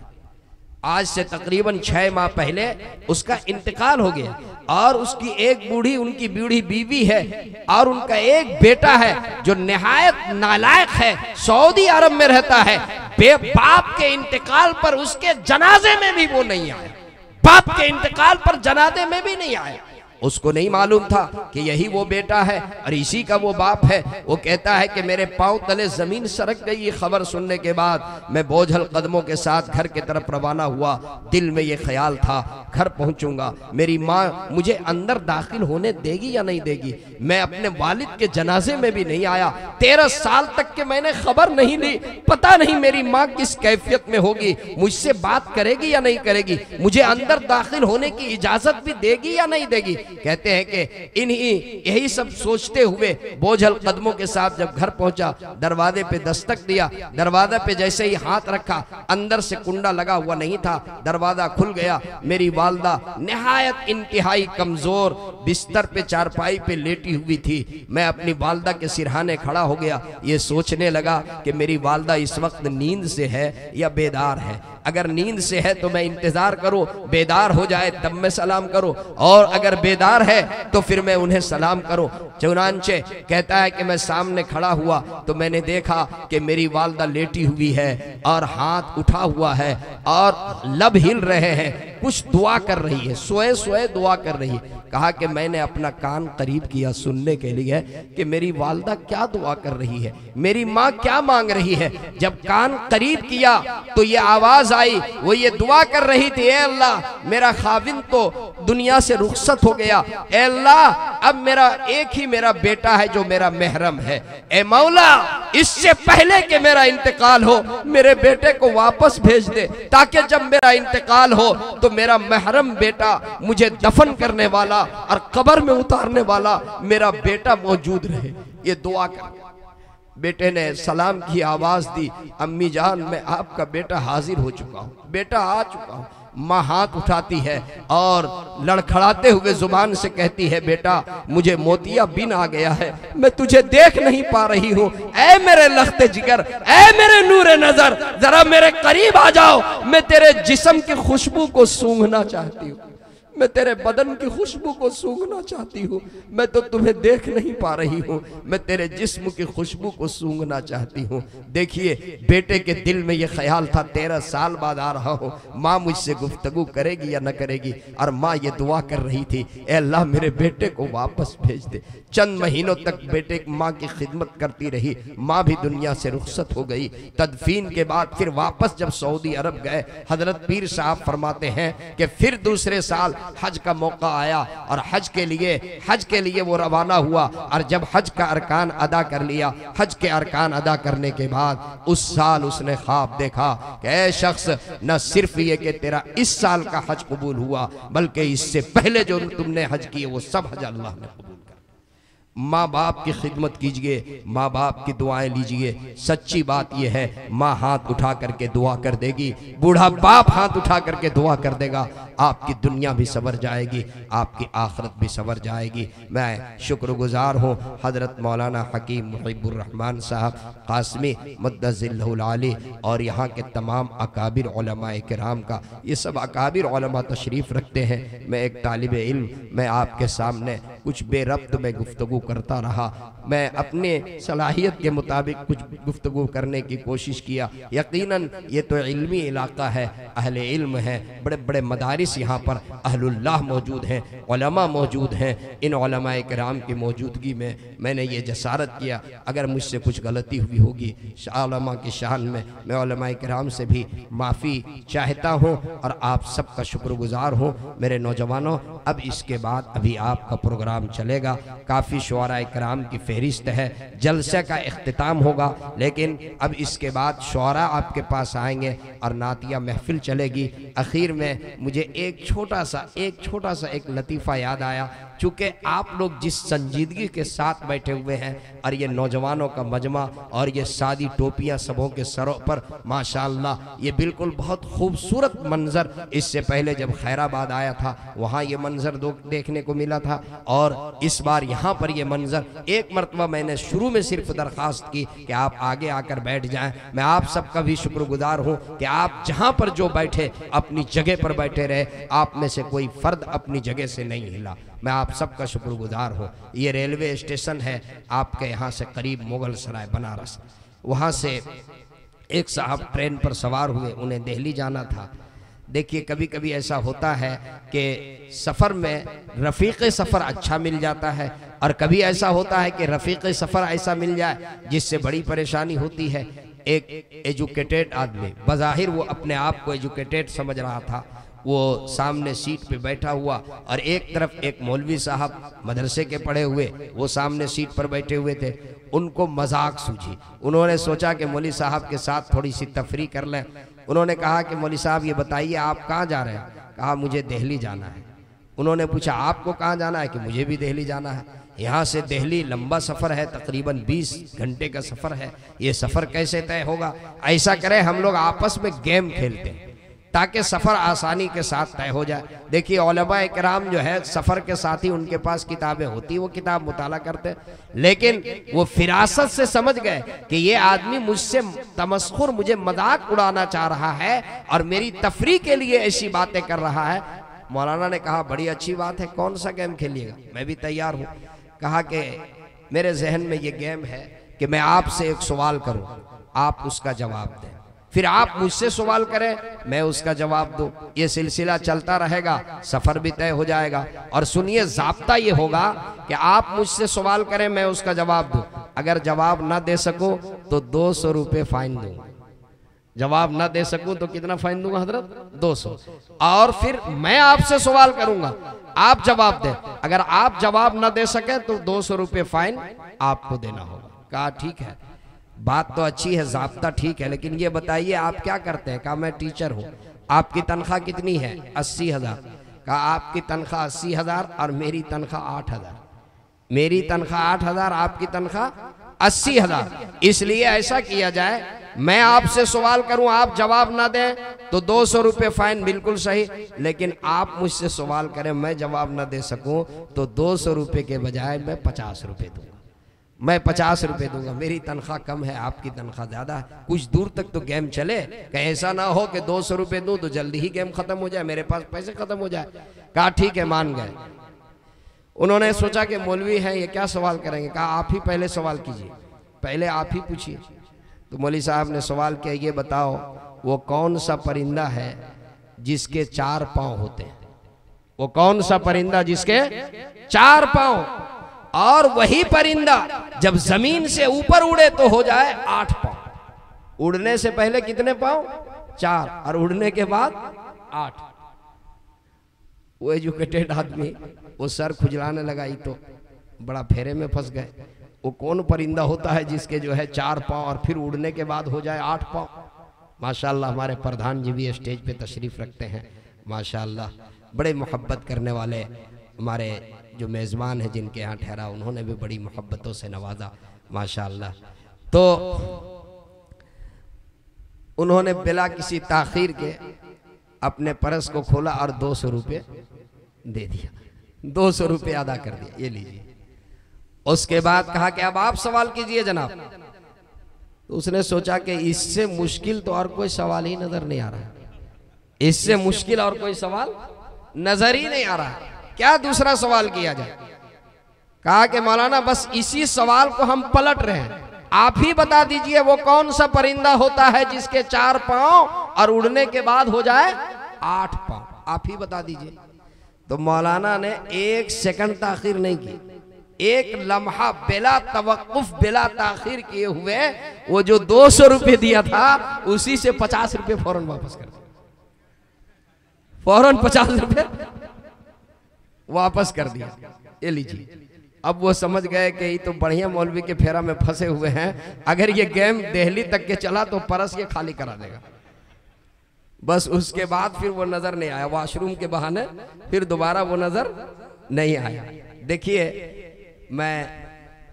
आज से तकरीबन 6 माह पहले उसका इंतकाल हो गया और उसकी एक बूढ़ी, उनकी बूढ़ी बीवी है और उनका एक बेटा है जो निहायत नालायक है, सऊदी अरब में रहता है। बाप के इंतकाल पर उसके जनाजे में भी वो नहीं आया, बाप के इंतकाल पर जनाजे में भी नहीं आया। उसको नहीं मालूम था कि यही वो बेटा है और इसी का वो बाप है। वो कहता है कि मेरे पांव तले जमीन सरक गई ये खबर सुनने के बाद। मैं बोझल कदमों के साथ घर की तरफ रवाना हुआ। दिल में ये ख्याल था घर पहुंचूंगा, मेरी माँ मुझे अंदर दाखिल होने देगी या नहीं देगी। मैं अपने वालिद के जनाजे में भी नहीं आया। 13 साल तक के मैंने खबर नहीं ली, पता नहीं मेरी माँ किस कैफियत में होगी, मुझसे बात करेगी या नहीं करेगी, मुझे अंदर दाखिल होने की इजाजत भी देगी या नहीं देगी। कहते हैं कि यही सब सोचते हुए बोझल कदमों के साथ जब घर पहुंचा, दरवाजे पे दस्तक दिया। दरवाजा पे जैसे ही हाथ रखा, अंदर से कुंडा लगा हुआ नहीं था, दरवाजा खुल गया। मेरी वालदा निहायत इंतहाई कमजोर बिस्तर पे चारपाई पे लेटी हुई थी। मैं अपनी वालदा के सिरहाने खड़ा हो गया। ये सोचने लगा कि मेरी वालदा इस वक्त नींद से है या बेदार है। अगर नींद से है तो मैं इंतजार करूं, बेदार हो जाए तब मैं सलाम करूं, और अगर बेदार है तो फिर मैं उन्हें सलाम करूं। चुनांचे कहता है कि मैं सामने खड़ा हुआ तो मैंने देखा कि मेरी वालदा लेटी हुई है और हाथ उठा हुआ है और लब हिल रहे हैं, कुछ दुआ कर रही है, सोए सोए दुआ कर रही है। कहा कि मैंने अपना कान करीब किया सुनने के लिए कि मेरी वालदा क्या दुआ कर रही है, मेरी माँ क्या मांग रही है। जब कान करीब किया तो ये आवाज आई, वो ये दुआ कर रही थी, ए अल्लाह मेरा खाविन तो दुनिया से रुखसत हो गया, ए अल्लाह अब मेरा एक ही मेरा बेटा है जो मेरा महरम है, ए मौला इससे पहले कि मेरा इंतकाल हो मेरे बेटे को वापस भेज दे, ताकि जब मेरा इंतकाल हो तो मेरा महरम बेटा, मुझे दफन करने वाला और कब्र में उतारने वाला मेरा बेटा मौजूद रहे। ये दुआ कर। बेटे ने सलाम की आवाज दी, अम्मी जान मैं आपका बेटा हाजिर हो चुका हूँ, बेटा आ चुका हूँ। माँ हाथ उठाती है और लड़खड़ाते हुए जुबान से कहती है, बेटा मुझे मोतिया बिन आ गया है, मैं तुझे देख नहीं पा रही हूँ। ऐ मेरे लख्ते जिगर, ऐ मेरे नूरे नजर, जरा मेरे करीब आ जाओ, मैं तेरे जिस्म की खुशबू को सूंघना चाहती हूँ, मैं तेरे बदन की खुशबू को सूंघना चाहती हूँ, मैं तो तुम्हें देख नहीं पा रही हूँ, मैं तेरे जिस्म की खुशबू को सूंघना चाहती हूँ। देखिए बेटे के दिल में ये ख्याल था, 13 साल बाद आ रहा हूँ, माँ मुझसे गुफ्तगू करेगी या न करेगी, और माँ ये दुआ कर रही थी, ए अल्लाह मेरे बेटे को वापस भेज दे। चंद महीनों तक बेटे माँ की खिदमत करती रही, माँ भी दुनिया से रुखसत हो गई। तदफीन के बाद फिर वापस जब सऊदी अरब गए, हजरत पीर साहब फरमाते हैं कि फिर दूसरे साल हज का मौका आया और हज के लिए वो रवाना हुआ। और जब हज का अरकान अदा कर लिया, हज के अरकान अदा करने के बाद उस साल उसने ख्वाब देखा कि ऐ शख्स, न सिर्फ ये कि तेरा इस साल का हज कबूल हुआ, बल्कि इससे पहले जो तुमने हज किए वो सब हज अल्लाह ने कबूल। माँ बाप की खिदमत कीजिए, माँ बाप की दुआएं लीजिए। सच्ची बात यह है, माँ हाथ उठा करके दुआ कर देगी, बूढ़ा बाप हाथ उठा करके दुआ कर देगा, आपकी दुनिया भी संवर जाएगी, आपकी आखिरत भी संवर जाएगी। मैं शुक्रगुजार हूँ हजरत मौलाना हकीम मुहिब्बुर रहमान साहब कासमी मद्दज़िल्लहुल आली और यहाँ के तमाम अकाबिर उलमाए किराम का। ये सब अकाबिर उलमा तशरीफ़ रखते हैं। मैं एक तालिब इल्म, मैं आपके सामने कुछ बेरब्त में गुफ्तगू करता रहा, मैं अपने सलाहियत के मुताबिक कुछ गुफ्तगू करने की कोशिश किया। यकीनन ये तो इल्मी इलाका है, अहले इल्म है, बड़े बड़े मदारिस यहाँ पर अहलुल्लाह मौजूद हैं, उलमा मौजूद हैं। इन उलमाए किराम की मौजूदगी में मैंने ये जसारत किया। अगर मुझसे कुछ गलती हुई होगी उलमा की शान में, मैं उलमाए किराम से भी माफ़ी चाहता हूँ और आप सबका शुक्रगुजार हूँ। मेरे नौजवानों, अब इसके बाद अभी आपका प्रोग्राम चलेगा, काफ़ी शुआराए किराम की फहरिस्त है, जलसे का इख्तिताम होगा, लेकिन अब इसके बाद शुआरा आपके पास आएंगे और नातिया महफिल चलेगी। आखिर में मुझे एक छोटा सा एक लतीफ़ा याद आया, चूँकि आप लोग जिस संजीदगी के साथ बैठे हुए हैं और ये नौजवानों का मजमा और ये सादी टोपियाँ सबों के सरों पर माशाअल्लाह, ये बिल्कुल बहुत खूबसूरत मंजर। इससे पहले जब खैराबाद आया था वहाँ ये मंजर देखने को मिला था, और इस बार यहाँ पर ये मंजर। एक मरतबा मैंने शुरू में सिर्फ दरख्वास्त की कि आप आगे आकर बैठ जाएं। मैं आप सबका भी शुक्रगुजार हूँ कि आप जहाँ पर जो बैठे अपनी जगह पर बैठे रहे, आप में से कोई फ़र्द अपनी जगह से नहीं हिला। मैं आप सबका शुक्रगुजार हूँ। ये रेलवे स्टेशन है आपके यहाँ से करीब, मुगल सराय बनारस। वहाँ से एक साहब ट्रेन पर सवार हुए, उन्हें दिल्ली जाना था। देखिए कभी कभी ऐसा होता है कि सफ़र में रफ़ीक़ सफ़र अच्छा मिल जाता है, और कभी ऐसा होता है कि रफ़ीक़ सफ़र ऐसा मिल जाए जिससे बड़ी परेशानी होती है। एक एजुकेटेड आदमी, बज़ाहिर वो अपने आप को एजुकेटेड समझ रहा था, वो सामने सीट पे बैठा हुआ और एक तरफ एक मौलवी साहब मदरसे के पढ़े हुए, वो सामने सीट पर बैठे हुए थे। उनको मजाक सूझी, उन्होंने सोचा कि मौलवी साहब के साथ थोड़ी सी तफरी कर लें। उन्होंने कहा कि मौलवी साहब ये बताइए आप कहाँ जा रहे हैं? कहा मुझे दिल्ली जाना है। उन्होंने पूछा आपको कहाँ जाना है? कि मुझे भी दिल्ली जाना है। यहाँ से दिल्ली लंबा सफ़र है, तकरीबन 20 घंटे का सफ़र है। ये सफ़र कैसे तय होगा? ऐसा करें हम लोग आपस में गेम खेलते हैं ताकि सफ़र आसानी के साथ तय हो जाए। देखिए उलमा इकराम जो है सफ़र के साथ ही उनके पास किताबें होती, वो किताब मुताला करते, लेकिन वो फिरासत से समझ गए कि ये आदमी मुझसे तमस्खुर, मुझे मजाक उड़ाना चाह रहा है और मेरी तफरी के लिए ऐसी बातें कर रहा है। मौलाना ने कहा बड़ी अच्छी बात है, कौन सा गेम खेलिएगा? मैं भी तैयार हूँ। कहा कि मेरे जहन में ये गेम है कि मैं आपसे एक सवाल करूँ, आप उसका जवाब दें, फिर आप मुझसे सवाल करें, मैं उसका जवाब दूं। ये सिलसिला चलता रहेगा, सफ़र भी तय हो जाएगा। और सुनिए, ज़ाब्ता ये होगा कि आप मुझसे सवाल करें, मैं उसका जवाब दूं। अगर जवाब ना दे सकूं तो 200 रुपये फ़ाइन दूंगा। जवाब ना दे सकूं तो कितना फ़ाइन दूंगा हजरत? 200। और फिर मैं आपसे सवाल करूंगा, आप जवाब दें। अगर आप जवाब ना दे सके तो 200 रुपये फ़ाइन आपको देना होगा। कहा ठीक है, बात तो अच्छी है, ज़ाब्ता ठीक है, लेकिन ये बताइए आप क्या करते हैं? कहा मैं टीचर हूँ। आपकी तनख्वाह कितनी है? 80,000। कहा आपकी तनख्वाह 80,000 और मेरी तनख्वाह 8,000। मेरी तनख्वाह 8,000, आपकी तनख्वाह 80,000। इसलिए ऐसा किया जाए, मैं आपसे सवाल करूं, आप जवाब ना दें तो 200 रुपये फाइन, बिल्कुल सही। लेकिन आप मुझसे सवाल करें, मैं जवाब ना दे सकूं तो 200 रुपये के बजाय मैं 50 रुपये दूंगा। मैं 50 रुपये दूंगा। मेरी तनख्वाह कम है, आपकी तनख्वाह ज़्यादा है, कुछ दूर तक तो गेम चले। कहीं ऐसा ना हो कि 200 रुपये दूं तो जल्दी ही गेम खत्म हो जाए, मेरे पास पैसे खत्म हो जाए। कहा ठीक है, मान गए। उन्होंने सोचा कि मौलवी हैं, ये क्या सवाल करेंगे। कहा आप ही पहले सवाल कीजिए, पहले आप ही पूछिए। तो मौलवी साहब ने सवाल किया, ये बताओ वो कौन सा परिंदा है जिसके 4 पाँव होते हैं। वो कौन सा परिंदा जिसके 4 पाँव, और वही परिंदा जब जमीन से ऊपर उड़े तो हो जाए 8 पाँव। उड़ने से पहले कितने पाँव? 4, और उड़ने के बाद 8। वो एजुकेटेड आदमी वो सर खुजलाने लगा, ही तो बड़ा फेरे में फंस गए। वो कौन परिंदा होता है जिसके जो है 4 पाँव और फिर उड़ने के बाद हो जाए 8 पाँव। माशाल्लाह हमारे प्रधान जी भी स्टेज पे तशरीफ़ रखते हैं, माशाल्लाह बड़े मोहब्बत करने वाले हमारे जो मेज़बान हैं जिनके यहाँ ठहरा, उन्होंने भी बड़ी मोहब्बतों से नवाजा, माशाल्लाह। तो उन्होंने बिला किसी ताख़ीर के अपने परस को खोला और 200 रुपये दे दिया, 200 रुपये अदा कर दिया, ये लीजिए। उसके बाद कहा कि अब आप सवाल कीजिए जनाब। तो उसने सोचा कि इससे मुश्किल तो और कोई सवाल ही नजर नहीं आ रहा, इससे मुश्किल और कोई सवाल नजर ही नहीं आ रहा, क्या दूसरा सवाल किया जाए। कहा कि मौलाना बस इसी सवाल को हम पलट रहे हैं, आप ही बता दीजिए वो कौन सा परिंदा होता है जिसके 4 पाँव और उड़ने के बाद हो जाए 8 पाँव, आप ही बता दीजिए। तो मौलाना ने 1 सेकंड ताखीर नहीं की, 1 लम्हा बिला तवक्कुफ बिला ताखीर किए हुए वो जो 200 रुपये दिया था उसी से 50 रुपये फौरन वापस कर दिया, फौरन 50 रुपये वापस कर दिया, ये लीजिए। अब वो समझ गए कि ये तो बढ़िया मौलवी के फेरा में फंसे हुए हैं, अगर ये गेम दिल्ली तक के चला तो परस ये खाली करा देगा। बस उसके बाद फिर वो नजर नहीं आया, वॉशरूम के बहाने फिर दोबारा वो नजर नहीं आया। देखिए मैं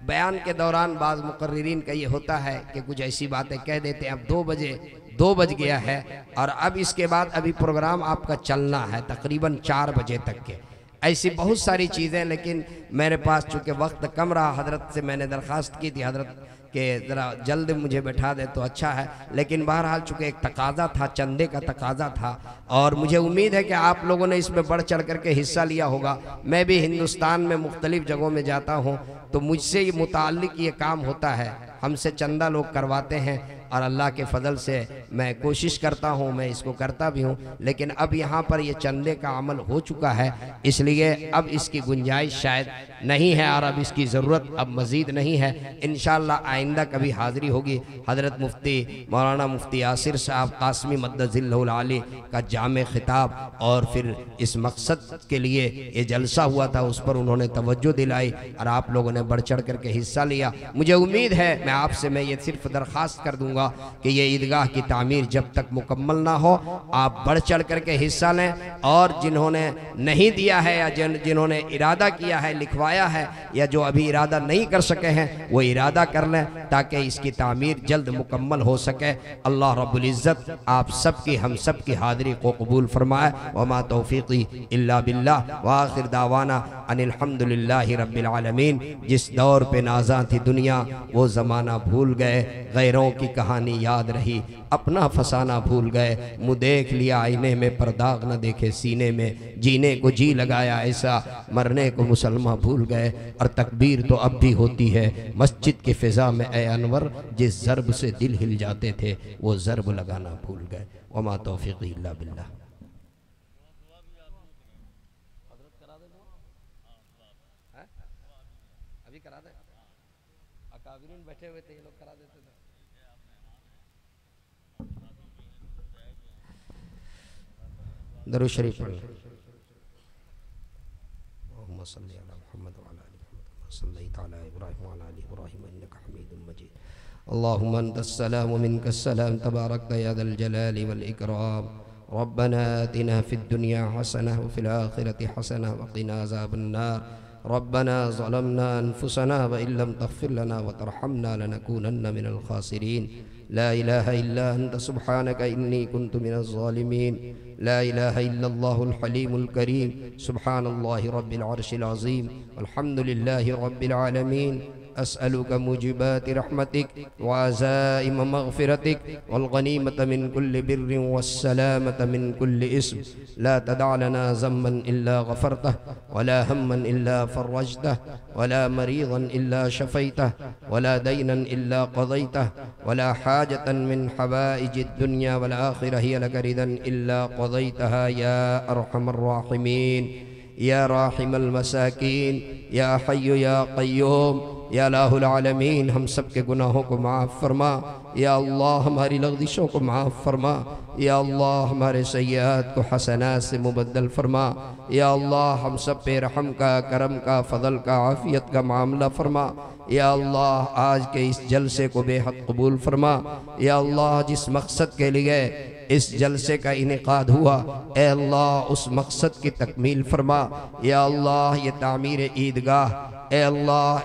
बयान के दौरान बाज़ मुकर्रिरीन का ये होता है कि कुछ ऐसी बातें कह देते हैं। अब 2 बज गया है और अब इसके बाद अभी प्रोग्राम आपका चलना है तकरीबन 4 बजे तक के, ऐसी बहुत सारी चीज़ें। लेकिन मेरे पास चूँकि वक्त कम रहा, हजरत से मैंने दरख्वास्त की थी हजरत के ज़रा जल्द मुझे बैठा दे तो अच्छा है, लेकिन बहरहाल चूँकि एक तकाजा था, चंदे का तकाजा था और मुझे उम्मीद है कि आप लोगों ने इसमें बढ़ चढ़ करके हिस्सा लिया होगा। मैं भी हिंदुस्तान में मुख्तलिफ़ जगहों में जाता हूँ तो मुझसे ये मुताल्लिक़ ये काम होता है, हमसे चंदा लोग करवाते हैं और अल्लाह के फजल से मैं कोशिश करता हूँ, मैं इसको करता भी हूँ। लेकिन अब यहाँ पर ये चंदे का अमल हो चुका है, इसलिए अब इसकी गुंजाइश शायद नहीं है और अब इसकी ज़रूरत अब मज़ीद नहीं है। इंशाअल्लाह आइंदा कभी हाज़िरी होगी। हज़रत मुफ्ती मौलाना मुफ्ती यासिर साहब कासमी मद्दज़िल्लहुल आली का जामे खिताब और फिर इस मकसद के लिए ये जलसा हुआ था, उस पर उन्होंने तवज्जो दिलाई और आप लोगों ने बढ़ चढ़ करके हिस्सा लिया। मुझे उम्मीद है मैं आपसे मैं ये सिर्फ दरख्वास्त कर दूँगा कि ये ईदगाह की तामीर जब तक मुकम्मल ना हो आप बढ़ चढ़ करके हिस्सा लें, और जिन्होंने नहीं दिया है या जिन्होंने इरादा किया है, लिखवाया है, या जो अभी इरादा नहीं कर सके हैं वो इरादा कर लें ताकि इसकी तामीर जल्द मुकम्मल हो सके। अल्लाह रब्बुल इज़्ज़त आप सब की हम सब की हाज़िरी को कबूल फरमाए। वमा तौफ़ीक़ी इल्ला बिल्लाह व आखिर दावाना अनिल हम्दुलिल्लाहि रब्बिल आलमीन। जिस दौर पे नाज़ा थी दुनिया वो ज़माना भूल गए, गैरों की कहानी याद रही, अपना फसाना भूल गए, मुँह देख लिया आईने में पर दाग न देखे सीने में, जीने को जी लगाया ऐसा मरने को मुसलमान भूल गए। और तकबीर तो अब भी होती है मस्जिद की फ़िज़ा में ए अनवर, जिस ज़र्ब से दिल हिल जाते थे वो ज़र्ब लगाना भूल गए। वमा तौफ़ीक़ी इल्ला बिल्लाह। अभी करा दे, अकाबिरीन बैठे हुए थे, ये लोग करा देते थे। दरूद शरीफ पढ़ अल्लाहुम्मा अंतस्सलाम व मिनकस्सलाम तबारकता या ज़ल जलाली वल इकराम। रब्बना आतिना फिद दुनिया हसनह व फिल आखिरति हसनह व क़िना अज़ाबन्नार। रब्बना ज़लमना अनफुसना व इल्लम तग़फ़िर लना व तरहमना लनकूनन्न मिनल ख़ासिरीन। ला इलाहा इल्ला अंत सुब्हानका इन्नी कुन्तु मिनज़ ज़ालिमीन। ला इलाहा इल्लल्लाहुल हलीमुल करीम। सुब्हानल्लाहि रब्बिल अर्शिल अज़ीम। अल्हम्दुलिल्लाहि रब्बिल आलमीन। अस्अलुका मुजिबाति रहमतिक व अज़ाइम मग़फ़िरतिक वल गनीमत मिन कुल्लि बिर्रिन वस्सलामत मिन कुल्लि इस्म। ला तदअ लना ज़म्बन इल्ला गफ़रतह वला हम्मन इल्ला फ़र्रजतह वला मरीज़न इल्ला शफ़ैतह वला दैनन इल्ला क़ज़ैतह वला हाजतन मिन हवाइजिद दुनिया वल आखिरह हिय लक रिदन इल्ला क़ज़ैतहा या अरहमर राहिमीन या राहिमल मसाकीन या हय्यु या क़य्यूम या इलाहुल आलमीन। हम सब के गुनाहों को माफ़ फरमा या अल्लाह, हमारी लग़ज़िशों को माफ़ फरमा या अल्लाह, हमारे सय्यात को हसनात से मुबद्दल फरमा या अल्लाह, हम सब पे रहम का, करम का, फ़ज़ल का, आफ़ियत का मामला फरमा या अल्लाह। आज के इस जलसे को बेहद कबूल फरमा या अल्लाह। जिस मकसद के लिए इस जलसे का इनेकाद हुआ ए अल्लाह, उस मकसद की तकमील फरमा या अल्लाह। ये तामीर ईदगाह ए अल्लाह,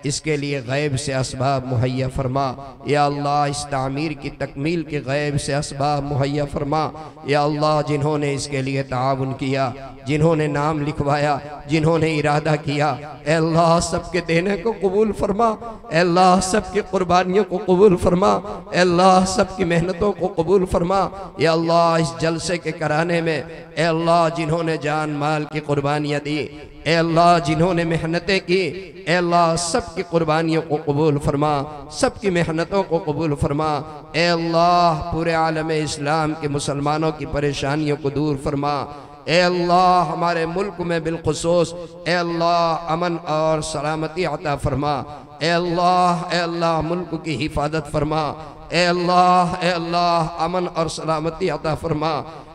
इसके लिए गैब से असबाब मुहैया फरमा या अल्लाह। इस तामीर की तकमील के गैब से असबाब मुहैया फरमा या अल्लाह। जिन्होंने इसके लिए ताउन किया, जिन्होंने नाम लिखवाया, जिन्होंने इरादा किया ए अल्लाह, सबके देने को कबूल फरमा ए अल्लाह। सबकी कुर्बानियों को कबूल फरमा ए अल्लाह। सबकी मेहनतों को कबूल फरमा या अल्लाह। इस जलसे के कराने में ए अल्लाह, जिन्होंने जान माल की कुर्बानियाँ दी ए अल्लाह, जिन्होंने मेहनतें की ए अल्लाह, सबकी कुर्बानियों को कबूल फरमा, सबकी मेहनतों को कबूल फरमा ए अल्लाह। पूरे आलम इस्लाम के मुसलमानों की परेशानियों को दूर फरमा ए अल्लाह। हमारे मुल्क में बिलखुसूस ए अल्लाह अमन और सलामती अता फरमा ए अल्लाह। ए अल्लाह, मुल्क की हिफाजत फरमा ए अल्लाह। ए अल्लाह, अमन और सलामती अता फरमा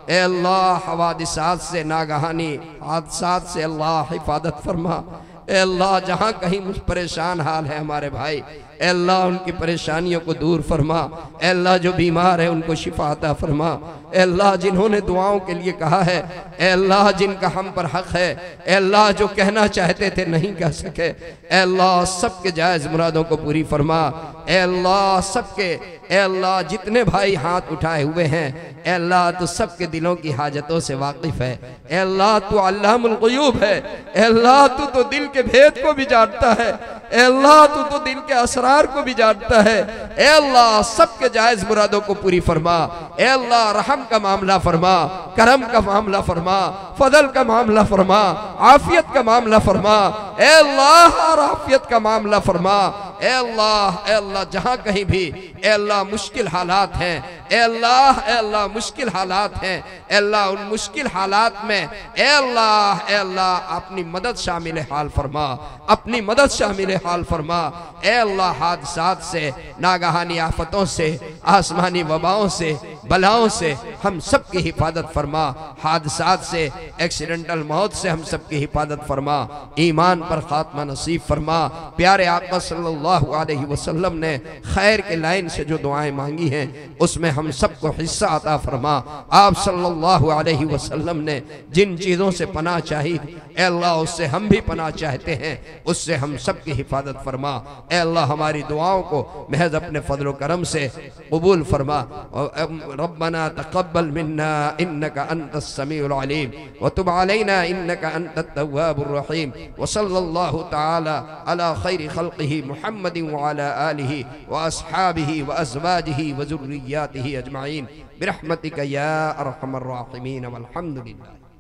ए अल्लाह। हवादिसात से, नागहानी हादसात से अल्लाह हिफाजत फरमा ए अल्लाह। जहाँ कहीं मुझ परेशान हाल है हमारे भाई ए अल्लाह, उनकी परेशानियों को दूर फरमा ए अल्लाह। जो बीमार है उनको शिफा अता फरमा ए अल्लाह। जिन्होंने दुआओं के लिए कहा है ए अल्लाह, जिनका हम पर हक है ए अल्लाह, जो कहना चाहते थे नहीं कह सके ए अल्लाह, सबके जायज़ मुरादों को पूरी फरमा ए अल्लाह। सबके ए अल्लाह, जितने भाई हाथ उठाए हुए हैं ए अल्लाह, तो सबके दिलों की हाजतों से वाकिफ़ है ए अल्लाह। तू अल्लामुल ग़ुयूब है ए अल्लाह। तू तो दिल के भेद को भी जानता है ए अल्लाह। तू तो दिल के असरार को भी जानता है ए अल्लाह। सबके जायज़ मुरादों को पूरी फरमा ए अल्लाह। रहम का मामला फरमा, करम का मामला फरमा, फजल का मामला फरमा, आफियत का मामला फरमा ए अल्लाह। और आफियत का मामला फरमा ए अल्लाह। ए अल्लाह, जहाँ कहीं भी ए अल्लाह मुश्किल हालात हैं ए अल्लाह, ए अल्लाह मुश्किल हालात हैं ए अल्लाह, उन मुश्किल हालात में ए अल्लाह अपनी मदद शामिल हाल फरमा, अपनी मदद शामिल हाल फरमा ए अल्लाह। हादसात से, नागहानी आफतों से, आसमानी वबाओं से, बलाओं से हम सब की हिफाजत फरमा। हादसात से, एक्सीडेंटल मौत से हम सब की हिफाजत फरमा। ईमान पर खात्मा नसीब फरमा। प्यारे आका सल्लल्लाहु अलैहि वसल्लम ने खैर के लाइन से जो दुआएं मांगी हैं उसमें हम सबको हिस्सा अता फरमा। आप सल्लल्लाहु अलैहि वसल्लम ने जिन चीज़ों से पनाह चाही ए अल्लाह, उससे हम भी पनाह चाहते हैं, उससे हम सब की हिफाजत फरमा ए अल्लाह। हमारी दुआओं को महज अपने फजल करम से कबूल फरमा। रब्बना तक़ब्बल मिन्ना इन्नका अंतस समीउल अलीम व तुब अलैना इन्नका अंतत तव्वाबुर रहीम व सल्लल्लाहु तआला अला खैरि खल्क़िही मुहम्मदिन व अला आलिही व अस्हाबिही व अज़वाजिही व ज़ुर्रिय्यातिही अजमाइन बिरहमतिका या अरहमर राहिमीन वल्हम्दुलिल्लाह।